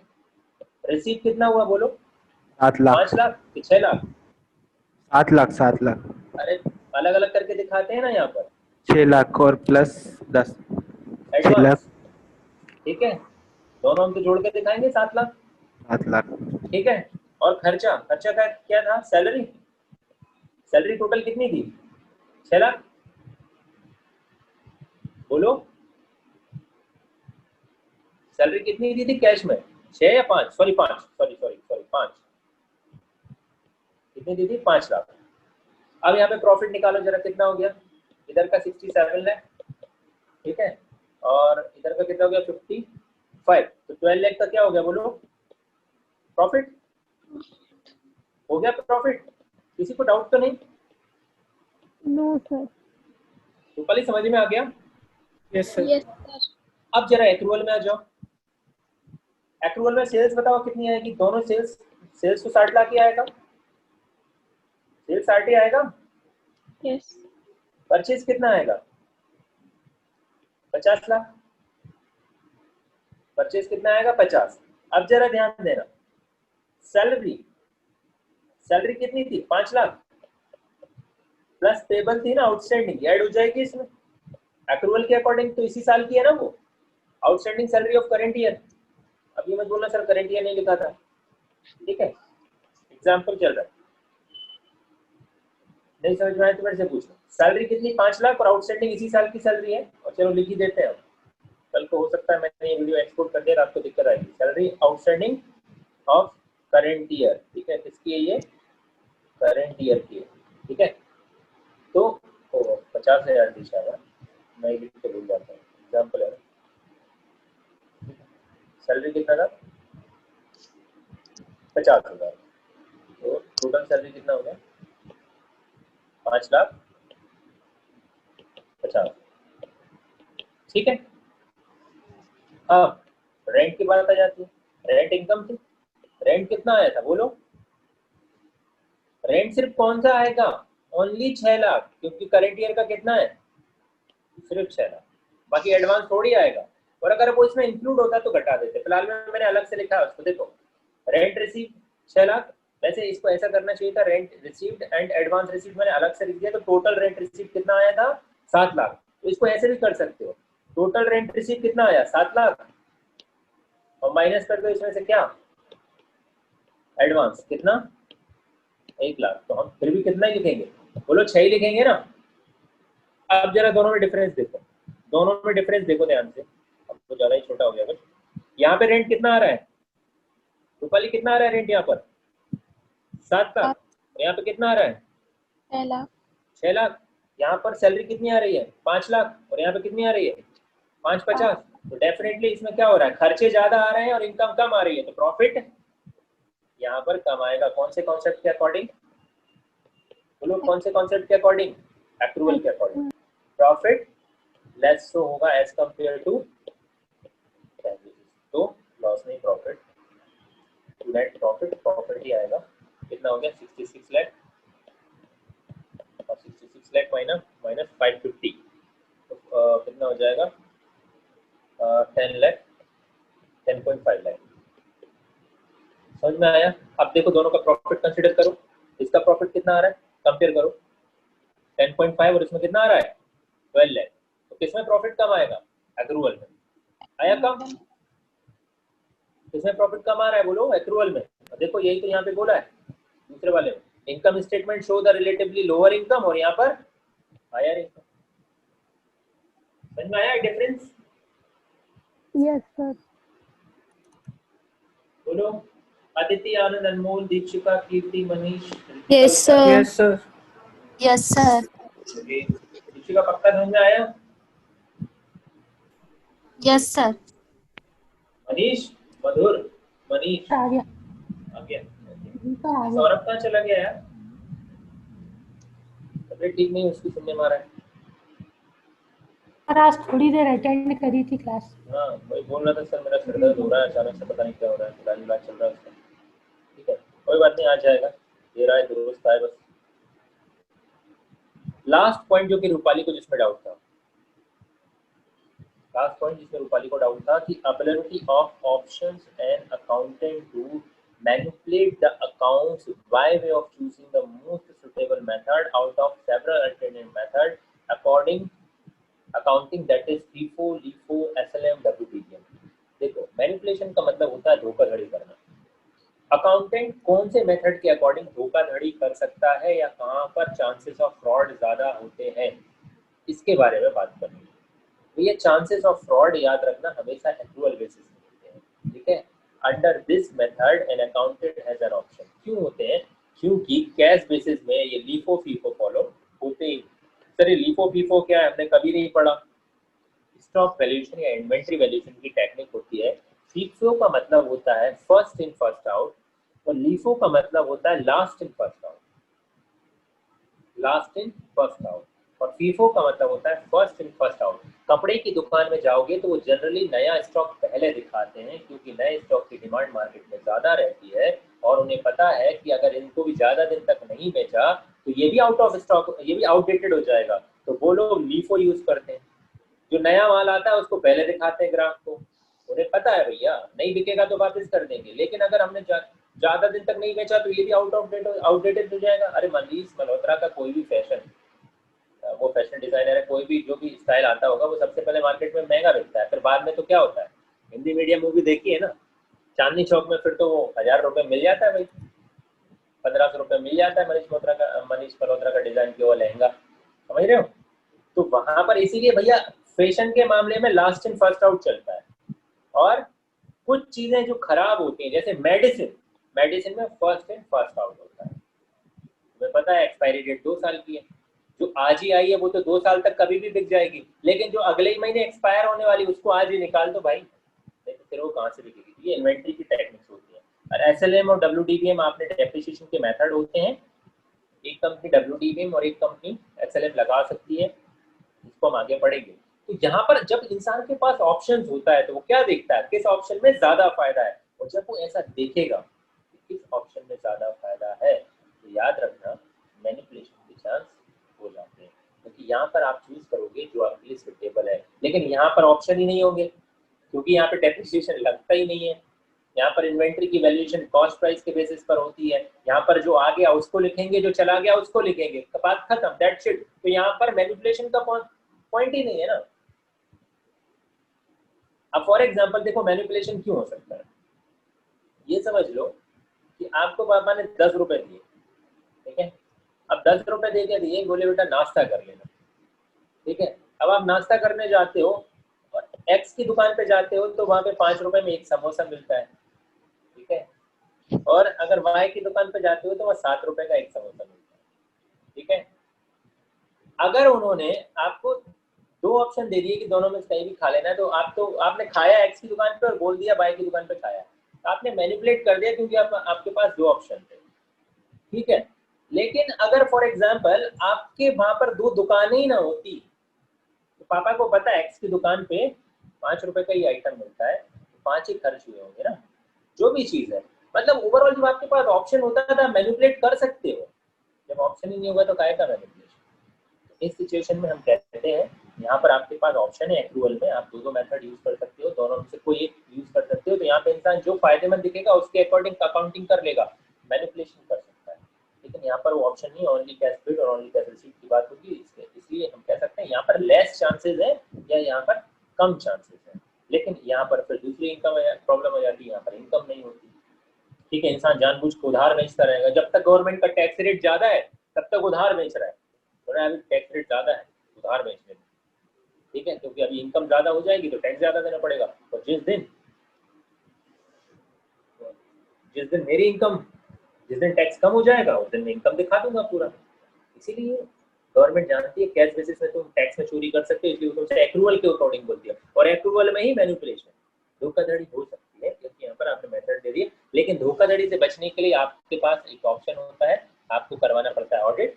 रिसीव कितना हुआ बोलो? 7 लाख। 5 लाख कि 6 लाख? 7 लाख। 7 लाख। अरे अलग अलग करके दिखाते हैं ना यहाँ पर। 6 लाख और प्लस 10, 6 लाख। ठीक है, दोनों हम तो जोड़ के दिखाएंगे 7 लाख। 7 लाख, ठीक है। और खर्चा का क्या था? सैलरी टोटल कितनी थी? 6 लाख बोलो। सैलरी कितनी दी थी कैश में? 6 या 5? Sorry 5, sorry 5। कितनी दी थी? 5 लाख। अब यहाँ पे प्रॉफिट निकालो जरा, कितना हो गया? इधर का 67 है, ठीक है, और इधर का कितना हो गया? 55। तो 12 लाख का क्या हो गया बोलो? प्रॉफिट हो गया। प्रॉफिट किसी को डाउट तो नहीं? No sir. तो पहले समझ में आ गया? Yes sir. Yes, sir. अब जरा एक्रूअल में आ जाओ। एक्रूअल में सेल्स बताओ कितनी आएगी? दोनों सेल्स तो 60 लाख ही आएगा, सेल्स 60 ही आएगा। Yes. परचेज कितना आएगा? 50 लाख। परचेज कितना आएगा? 50। अब जरा ध्यान देना, सैलरी कितनी थी? 5 लाख प्लस पेबल थी ना आउटस्टैंडिंग, ऐड हो जाएगी इसमें एक्रूअल के अकॉर्डिंग, तो इसी साल की है ना वो outstanding salary of current year. अब ये मत बोलना सर करंट ईयर नहीं लिखा था, ठीक है, एग्जाम्पल चल रहा है, नहीं समझ में आया तो मेरे से पूछ लो। सैलरी कितनी? 5 लाख और आउटस्टैंडिंग इसी साल की सैलरी है, और चलो लिख ही देते हैं। कल को हो सकता है मैंने ये वीडियो एक्सपोर्ट कर दिया, आपको दिक्कत आएगी। Salary outstanding of current year, ठीक है, किसकी है ये? करंट ईयर की है, ठीक है। तो 50,000 दिशा है, मैं लिख के भूल जाता हूँ, एग्जाम्पल है। सैलरी कितना था? 50,000। तो टोटल सैलरी कितना हो गया? 5,50,000, ठीक है। अब रेंट की बात आ जाती है। रेंट इनकम थी, रेंट कितना आया था बोलो? रेंट सिर्फ कौन सा आएगा? ओनली 6 लाख, क्योंकि करंट ईयर का कितना है, सिर्फ 6 लाख, बाकी एडवांस थोड़ी आएगा। और अगर वो इसमें इंक्लूड होता तो घटा देते, फिलहाल में मैंने अलग से लिखा है उसको। देखो रेंट रिसीव 6 लाख, वैसे इसको ऐसा करना चाहिए था, rent received and advance received मैंने अलग से लिख दिया, तो टोटल रेंट रिसीव कितना आया था 7 लाख। तो इसको ऐसे भी कर सकते हो, टोटल रेंट रिसीव कितना आया 7 लाख, और माइनस कर दो इसमें से क्या, एडवांस कितना 1 लाख। तो हम फिर भी कितना ही लिखेंगे, बोलो 6 ही लिखेंगे ना। अब जरा दोनों में डिफरेंस देखो, दोनों में डिफरेंस देखो ध्यान से, अब तो ज्यादा ही छोटा हो गया कुछ। यहाँ पे रेंट कितना आ रहा है, रूपाली कितना आ रहा है रेंट यहाँ पर 7 लाख, और यहाँ पे कितना आ रहा है 6 लाख। 6 लाख। यहाँ पर सैलरी कितनी आ रही है 5 लाख, और यहाँ पे कितनी आ रही है 550। तो डेफिनेटली इसमें क्या हो रहा है, खर्चे ज्यादा आ रहे हैं और इनकम कम आ रही है, तो प्रॉफिट यहाँ पर कम आएगा। कौन से कॉन्सेप्ट के अकॉर्डिंग, बोलो कौन से कॉन्सेप्ट के अकॉर्डिंग, एक्रूअल के अकॉर्डिंग। प्रॉफिट लेस तो होगा एज कंपेयर टू, तो लॉस नहीं, प्रॉफिट नेट प्रॉफिट, प्रॉफिट ही आएगा। कितना हो गया 66 लाख, और 66 लाख माइनस 550, तो कितना हो जाएगा 10 लाख, 10.5 लाख। समझ में आया। अब देखो दोनों का प्रॉफिट कंसीडर करो, इसका प्रॉफिट कितना आ रहा है कंपेयर करो, 10.5 और इसमें कितना आ रहा है 12 लाख। तो किसमें प्रॉफिट कम आएगा, एक्रूअल में आया कम, किसमें प्रॉफिट कम आ रहा है बोलो, एक्रूअल में। और देखो यही तो यहाँ पे बोला है दूसरे वाले में, income statement show the relatively lower income, और यहाँ पर हायर इनकम। समझ में आया डिफरेंस, यस सर। बोलो। Aditi, Anand, Anmol, Dikshika, Kirti, Manish. Yes sir. Yes sir. Yes sir. Dikshika पक्का समझ में आया, यस सर। मनीष, मधुर, मनीष आ गया। आ गया। तो आ गया। सौरभ कहाँ चला गया यार, तबीयत ठीक नहीं उसकी, सुनने में आ रहा है। सर आज थोड़ी देर अटेंड करी थी क्लास। हाँ वही बोल रहा था सर, मेरा सर दर्द हो रहा है अचानक से, पता नहीं क्या हो रहा है, फिलहाल इलाज चल रहा है उसका। ठीक है कोई बात नहीं, आ जाएगा, ये रहा है दुरुस्त है बस। लास्ट पॉइंट जो कि रूपाली को जिसमें डाउट था, लास्ट पॉइंट जिसमें रूपाली को डाउट था कि ability of options and accountant to manipulate the accounts by way of choosing the most suitable method out of several alternate methods according accounting, that is FIFO, LIFO, SLM, WDBM। देखो manipulation का मतलब होता है धोखाधड़ी करना। Accountant कौन से method के अकॉर्डिंग धोखाधड़ी कर सकता है या कहाँ पर चांसेस ऑफ फ्रॉड ज्यादा होते हैं, इसके बारे में बात करनी है। तो ये चांसेस ऑफ फ्रॉड याद रखना हमेशा एक्रूअल बेसिस में होते हैं, ठीक है। Under this method an accountant has an option, क्यों होते हैं, क्योंकि कैश बेसिस में ये लीफो फीफो फॉलो होते ही। सर ये लीफो फीफो क्या है, हमने कभी नहीं पढ़ा। स्टॉक वैल्यूएशन या इन्वेंट्री वैल्यूएशन की टेक्निक होती है। फीफो का मतलब होता है फर्स्ट इन फर्स्ट आउट, और लीफो का मतलब होता है last in first out, last in first out. और फीफो का मतलब होता है फर्स्ट इन फर्स्ट आउट। कपड़े की दुकान में जाओगे तो वो जनरली नया स्टॉक पहले दिखाते हैं, क्योंकि नए स्टॉक की डिमांड मार्केट में ज्यादा रहती है, और उन्हें पता है कि अगर इनको भी ज्यादा दिन तक नहीं बेचा तो ये भी आउट ऑफ स्टॉक, ये भी आउटडेटेड हो जाएगा, तो वो लोग लीफो यूज करते हैं। जो नया माल आता है उसको पहले दिखाते हैं ग्राहक को, उन्हें पता है भैया नहीं बिकेगा तो वापस कर देंगे, लेकिन अगर हमने ज्यादा दिन तक नहीं बेचा तो ये भी आउटडेटेड हो जाएगा। अरे मनीष मल्होत्रा का कोई भी फैशन, वो फैशन डिजाइनर है, कोई भी जो भी स्टाइल आता होगा वो सबसे पहले मार्केट में महंगा बिकता है, फिर बाद में तो क्या होता है, हिंदी मीडियम मूवी देखी है ना, चांदनी चौक में फिर तो वो 1000 रुपए मिल जाता है भाई, 1500 रुपए मिल जाता है मनीष मल्होत्रा का डिजाइन किया हुआ लहंगा, समझ रहे हो। तो वहां पर इसीलिए भैया फैशन के मामले में लास्ट इन फर्स्ट आउट चलता है। और कुछ चीजें जो खराब होती हैं जैसे मेडिसिन में फर्स्ट इन फर्स्ट आउट होता है। तुम्हें पता है एक्सपायरी डेट 2 साल की है, जो आज ही आई है वो तो 2 साल तक कभी भी बिक जाएगी, लेकिन जो अगले ही महीने एक्सपायर होने वाली उसको आज ही निकाल दो भाई, नहीं तो फिर वो कहाँ से बिकेगी। ये इन्वेंट्री की टेक्निक्स होती है। और एसएलएम और डब्ल्यूडीबीएम आपने डेप्रिसिएशन के मेथड होते हैं, एक कंपनी डब्ल्यूडीबीएम और एक कंपनी एसएलएम लगा सकती है, इसको हम आगे पढ़ेंगे। तो यहाँ पर जब इंसान के पास ऑप्शंस होता है तो वो क्या देखता है, किस ऑप्शन में ज्यादा फायदा है, और जब वो ऐसा देखेगा किस ऑप्शन में ज्यादा फायदा है तो याद रखना मैनिपुलेशन के चांस यहाँ पर आप चूज करोगे जो आपके लिए सुटेबल है, लेकिन यहाँ पर ऑप्शन ही नहीं होंगे क्योंकि यहाँ पे डेप्रिसिएशन लगता ही नहीं है। यहाँ पर इन्वेंट्री की वैल्यूएशन कॉस्ट प्राइस के बेसिस पर होती है। यहाँ पर जो आ गया उसको लिखेंगे, जो चला गया उसको लिखेंगे, बात खत्म, दैट्स इट। तो यहाँ पर मैनिपुलेशन का पॉइंट ही नहीं है ना। अब फॉर एग्जांपल देखो मैनिपुलेशन क्यों हो सकता है, ये समझ लो कि आपको पापा ने 10 रुपए दिए, ठीक है। अब 10 रुपए दे के दिए, बोले बेटा नाश्ता कर लेना, ठीक है। अब आप नाश्ता करने जाते हो और एक्स की दुकान पे जाते हो तो वहां पे 5 रुपए में एक समोसा मिलता है, ठीक है। और अगर वाई की दुकान पे जाते हो तो वह 7 रुपए का एक समोसा मिलता है, ठीक है। अगर उन्होंने आपको 2 ऑप्शन दे दिए कि दोनों में से कहीं भी खा लेना है, तो आपने खाया एक्स की दुकान पे और बोल दिया वाई की दुकान पे खाया, तो आपने मैनिपुलेट कर दिया क्योंकि आपके पास 2 ऑप्शन थे, ठीक है। लेकिन अगर फॉर एग्जांपल आपके वहां पर 2 दुकानें ही ना होती, तो पापा को पता है एक्स की दुकान पे 5 रुपए का ही आइटम मिलता है, तो 5 ही खर्च हुए होंगे ना, जो भी चीज है। मतलब ओवरऑल जब आपके पास ऑप्शन होता है तो मैनिपुलेट कर सकते हो, जब ऑप्शन ही नहीं होगा तो काहे का मैनिपुलेशन। इस सिचुएशन में हम कहते हैं यहाँ पर आपके पास ऑप्शन है एक्रूवल में, आप दो मेथड यूज कर सकते हो, दोनों में से कोई एक यूज कर सकते हो। तो यहाँ पे इंसान जो फायदेमंद दिखेगा उसके अकॉर्डिंग अकाउंटिंग कर लेगा, मैनिपुलेशन कर सकता है। लेकिन यहाँ पर वो ऑप्शन नहीं, ओनली कैश बिड और ओनली कैश रिसीट की बात होगी, इसलिए हम कह सकते हैं यहाँ पर लेस चांसेस है या यहाँ पर कम चांसेस है। लेकिन यहाँ पर फिर दूसरी इनकम प्रॉब्लम हो जाती है, यहाँ पर इनकम नहीं होती, ठीक है। इंसान जानबूझ के उधार बेचता रहेगा, जब तक गवर्नमेंट का टैक्स रेट ज्यादा है तब तक उधार बेच रहा है, अभी टैक्स रेट ज्यादा है उधार बेचने में, ठीक है, क्योंकि अभी इनकम ज्यादा हो जाएगी तो टैक्स ज्यादा देना पड़ेगा। और जिस दिन टैक्स कम हो जाएगा उस दिन मैं इनकम दिखा दूंगा पूरा। इसीलिए गवर्नमेंट जानती है कैश बेसिस में तुम टैक्स में चोरी कर सकते हो, इसलिए तुमसे एक्रूवल के अकॉर्डिंग बोलती है, और एक्रूवल में ही मैनिपुलेशन धोखाधड़ी हो सकती है, क्योंकि यहाँ पर आपने मेथड दे दिए। लेकिन धोखाधड़ी से बचने के लिए आपके पास एक ऑप्शन होता है, आपको करवाना पड़ता है ऑडिट,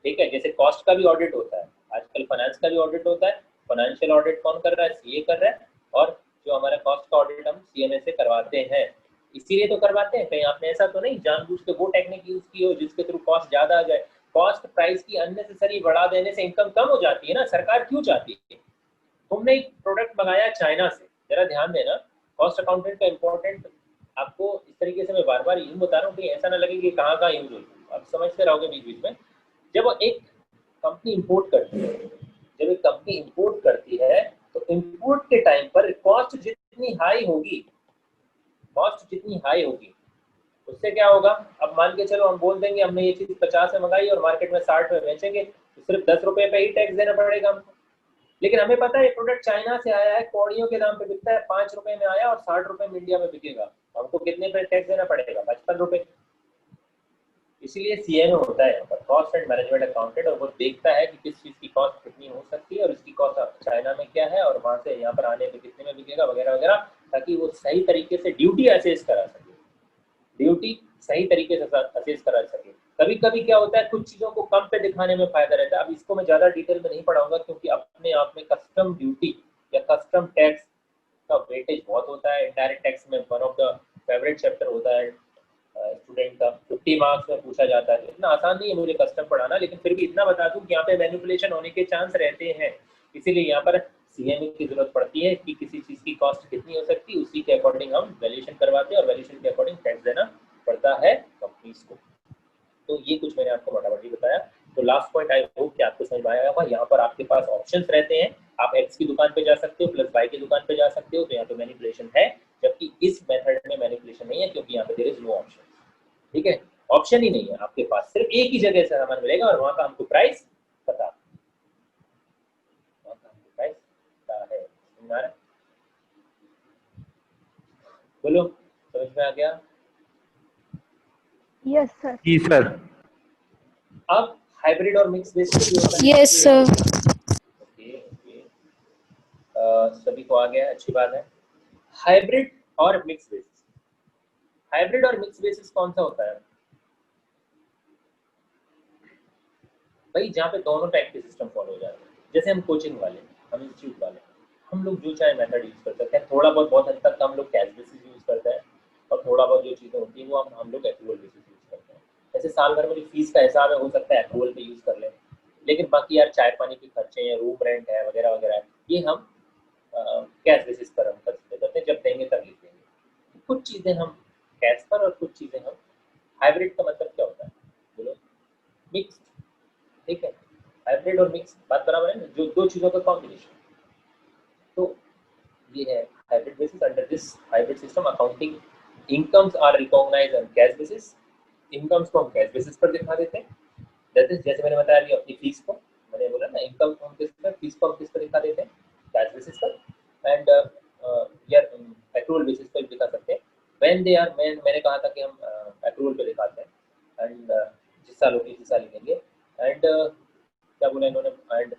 ठीक है। जैसे कॉस्ट का भी ऑडिट होता है, आजकल फाइनेंस का भी ऑडिट होता है। फाइनेंशियल ऑडिट कौन कर रहा है, सीए कर रहा है, और जो हमारा कॉस्ट का ऑडिट हम सीएमए से करवाते हैं। इसीलिए तो करवाते हैं, कहीं आपने ऐसा तो नहीं जानबूझ के वो टेक्निक यूज की हो जिसके थ्रू कॉस्ट ज्यादा आ जाए। कॉस्ट प्राइस की अननेसेसरी बढ़ा देने से इनकम कम हो जाती है ना। सरकार क्यों चाहती है, तुमने एक प्रोडक्ट मंगाया चाइना से, जरा ध्यान देना, कॉस्ट अकाउंटेंट का इंपॉर्टेंट आपको इस तरीके से मैं बार बार यूं बता रहा हूँ कि ऐसा ना लगे कि कहाँ कहाँ यूज हो, आप समझते रहोगे बीच बीच में। जब एक कंपनी इंपोर्ट करती है, तो इंपोर्ट के टाइम पर कॉस्ट जितनी हाई होगी उससे क्या होगा। अब मान के चलो हम बोल देंगे हमने ये चीज 50 में मंगाई और मार्केट में 60 में बेचेंगे, तो सिर्फ 10 रुपए पे ही टैक्स देना पड़ेगा हमको। लेकिन हमें पता है ये प्रोडक्ट चाइना से आया है, कौड़ियों के दाम पे बिकता है, 5 रुपए में आया और 60 रुपए में इंडिया में बिकेगा, हमको कितने पे टैक्स देना पड़ेगा, 55 रुपए। इसीलिए सीएमए होता है यहाँ पर, कॉस्ट एंड मैनेजमेंट अकाउंटेंट, और वो देखता है कि किस चीज की कॉस्ट कितनी हो सकती है और इसकी कॉस्ट चाइना में क्या है और वहां से यहाँ पर आने पे कितने में बिकेगा वगैरह वगैरह, ताकि वो सही तरीके से ड्यूटी असेस करा सके, कभी कभी क्या होता है, कुछ चीजों को कम पे दिखाने में फायदा रहता है। अब इसको मैं ज्यादा डिटेल में नहीं पढ़ाऊंगा क्योंकि अपने आप में कस्टम ड्यूटी या कस्टम टैक्स का वेटेज बहुत होता है। इनडायरेक्ट टैक्स में one of the favourite chapter होता है स्टूडेंट का, 50 मार्क्स में पूछा जाता है। इतना आसान नहीं है मुझे कस्टम पढ़ाना, लेकिन फिर भी इतना बता दूं कि यहाँ पे मैनिपुलेशन होने के चांस रहते हैं। इसीलिए यहाँ पर सीएमए की जरूरत पड़ती है कि किसी चीज की कॉस्ट कितनी हो सकती है, उसी के अकॉर्डिंग हम वैल्यूएशन करवाते हैं और वैल्यूएशन के अकॉर्डिंग टैक्स देना पड़ता है कंपनीज को। तो ये कुछ मैंने आपको मोटा-मोटी बताया। तो लास्ट पॉइंट आई होप कि आपको समझ में आया होगा। यहाँ पर आपके पास ऑप्शंस रहते हैं, आप एक्स की दुकान पे जा सकते हो प्लस वाई की दुकान पे जा सकते हो, तो यहाँ पे मैनिपुलेशन है, जबकि इस मेथड में मैनिपुलेशन नहीं है क्योंकि यहाँ पे देयर इज नो ऑप्शन। ठीक है, ऑप्शन ही नहीं है आपके पास, सिर्फ एक ही जगह से सामान मिलेगा और वहां का हमको प्राइस पता है। बोलो, समझ में आ गया? Yes sir. जी सर। अब हाइब्रिड और मिक्स बेस भी होता है। Yes sir. ओके, सभी को आ गया, अच्छी बात है। हाइब्रिड और मिक्स बेसिस कौन सा होता है भाई? जहाँ पे दोनों टाइप के सिस्टम फॉलो हो जाते हैं। जैसे हम कोचिंग वाले, हम इंस्टीट्यूट वाले, हम लोग जो चाहे मेथड यूज कर सकते हैं। थोड़ा बहुत हद तक हम लोग कैश बेसिस यूज करते हैं और थोड़ा बहुत जो चीजें होती है वो हम लोग एक्रूवल बेसिस यूज करते हैं। जैसे साल भर में जो फीस का हिसाब है हो सकता है एक्रूवल पे यूज कर लें, लेकिन बाकी यार चाय पानी के खर्चे हैं, रूम रेंट है वगैरह वगैरह, ये हम कैश बेसिस पर हम कंसिडर करते हैं, जब देंगे तब लिख देंगे। कुछ चीज़ें हम कैश पर और कुछ चीज़ें हम हाइब्रिड का मतलब क्या होता है बोलो? मिक्स, ठीक है। हाइब्रिड और मिक्स बात बराबर है ना, जो दो चीज़ों का कॉम्बिनेशन। तो ये है hybrid basis. Under this hybrid system accounting incomes are recognized on cash basis. Incomes को हम कैश बेसिस पर दिखा देते हैं। दैट इज, जैसे मैंने बताया कि अपनी फीस को, मैंने बोला ना, इनकम को हम किस पर, फीस को हम किस पर दिखा देते हैं, कैश बेसिस पर। एंड यार एक्रूअल बेसिस पर दिखा सकते हैं। व्हेन दे आर, मैंने कहा था कि हम एक्रूअल पे दिखाते हैं। एंड जिस साल होगी उसी साल लिखेंगे। एंड क्या बोला इन्होंने, and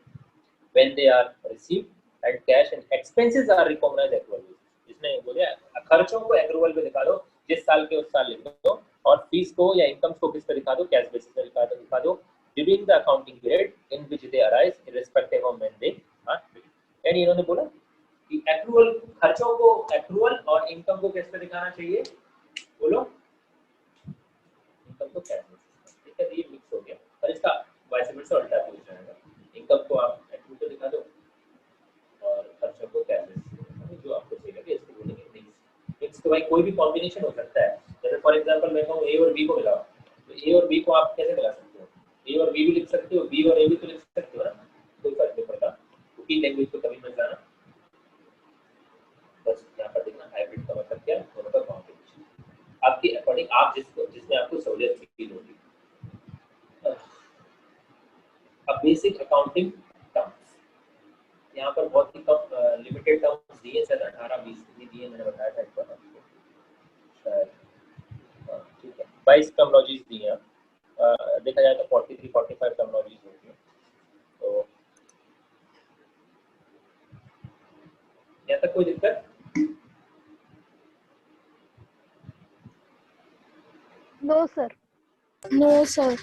when they are received and cash and expenses are recognized accrual basis. इसने बोले खर्चों को एक्रूअल पे दिखा दो, जिस साल के उस साल लिख दो, और फीस को या इनकम्स को किस पे दिखा दो, कैश बेसिस पे दिखा दो during the accounting period in which they arise irrespective of when they are paid। यानी इन्होंने बोला कि एक्रूअल, खर्चों को एक्रूअल और इनकम को किस पे दिखाना चाहिए बोलो? इनकम को कैश बेसिस, ठीक है। ये मिक्स हो गया, और इसका वाइस वर्सा उल्टा भी हो जाएगा। इनकम को आप एक्रूअल पे दिखा दो और खर्चों को कैश बेसिस पे दिखा दो, जो आपको चाहिए लगे इसको बोलेंगे मिक्स। मिक्स तो भाई कोई भी कॉम्बिनेशन हो सकता है। जैसे फॉर एग्जांपल मैं कहूँ ए और बी को मिलाओ, तो ए और बी को आप कैसे मिला सकते हो? ए और बी भी लिख सकते हो, बी और ए भी तो लिख सकते हो ना, कोई फर्क नहीं पड़ता। कुकी लैंग्वेज को कभी मत जाना, बस यहाँ पर देखना हाइब्रिड का मतलब क्या है, दोनों का कॉम्बिनेशन आपके अकॉर्डिंग, आप जिसमें आपको सहूलियत फील होगी। अब बेसिक अकाउंटिंग टर्म्स, यहाँ पर बहुत ही कम लिमिटेड टर्म्स दिए, शायद 18-20 दिए, मैंने बताया था एक बार शायद, ठीक है। 22 टर्मिनोलॉजीज दी हैं। देखा जाए तो 43-45 टर्मिनोलॉजीज होती हैं। तो यहाँ तक कोई दिक्कत? No sir. No, sir.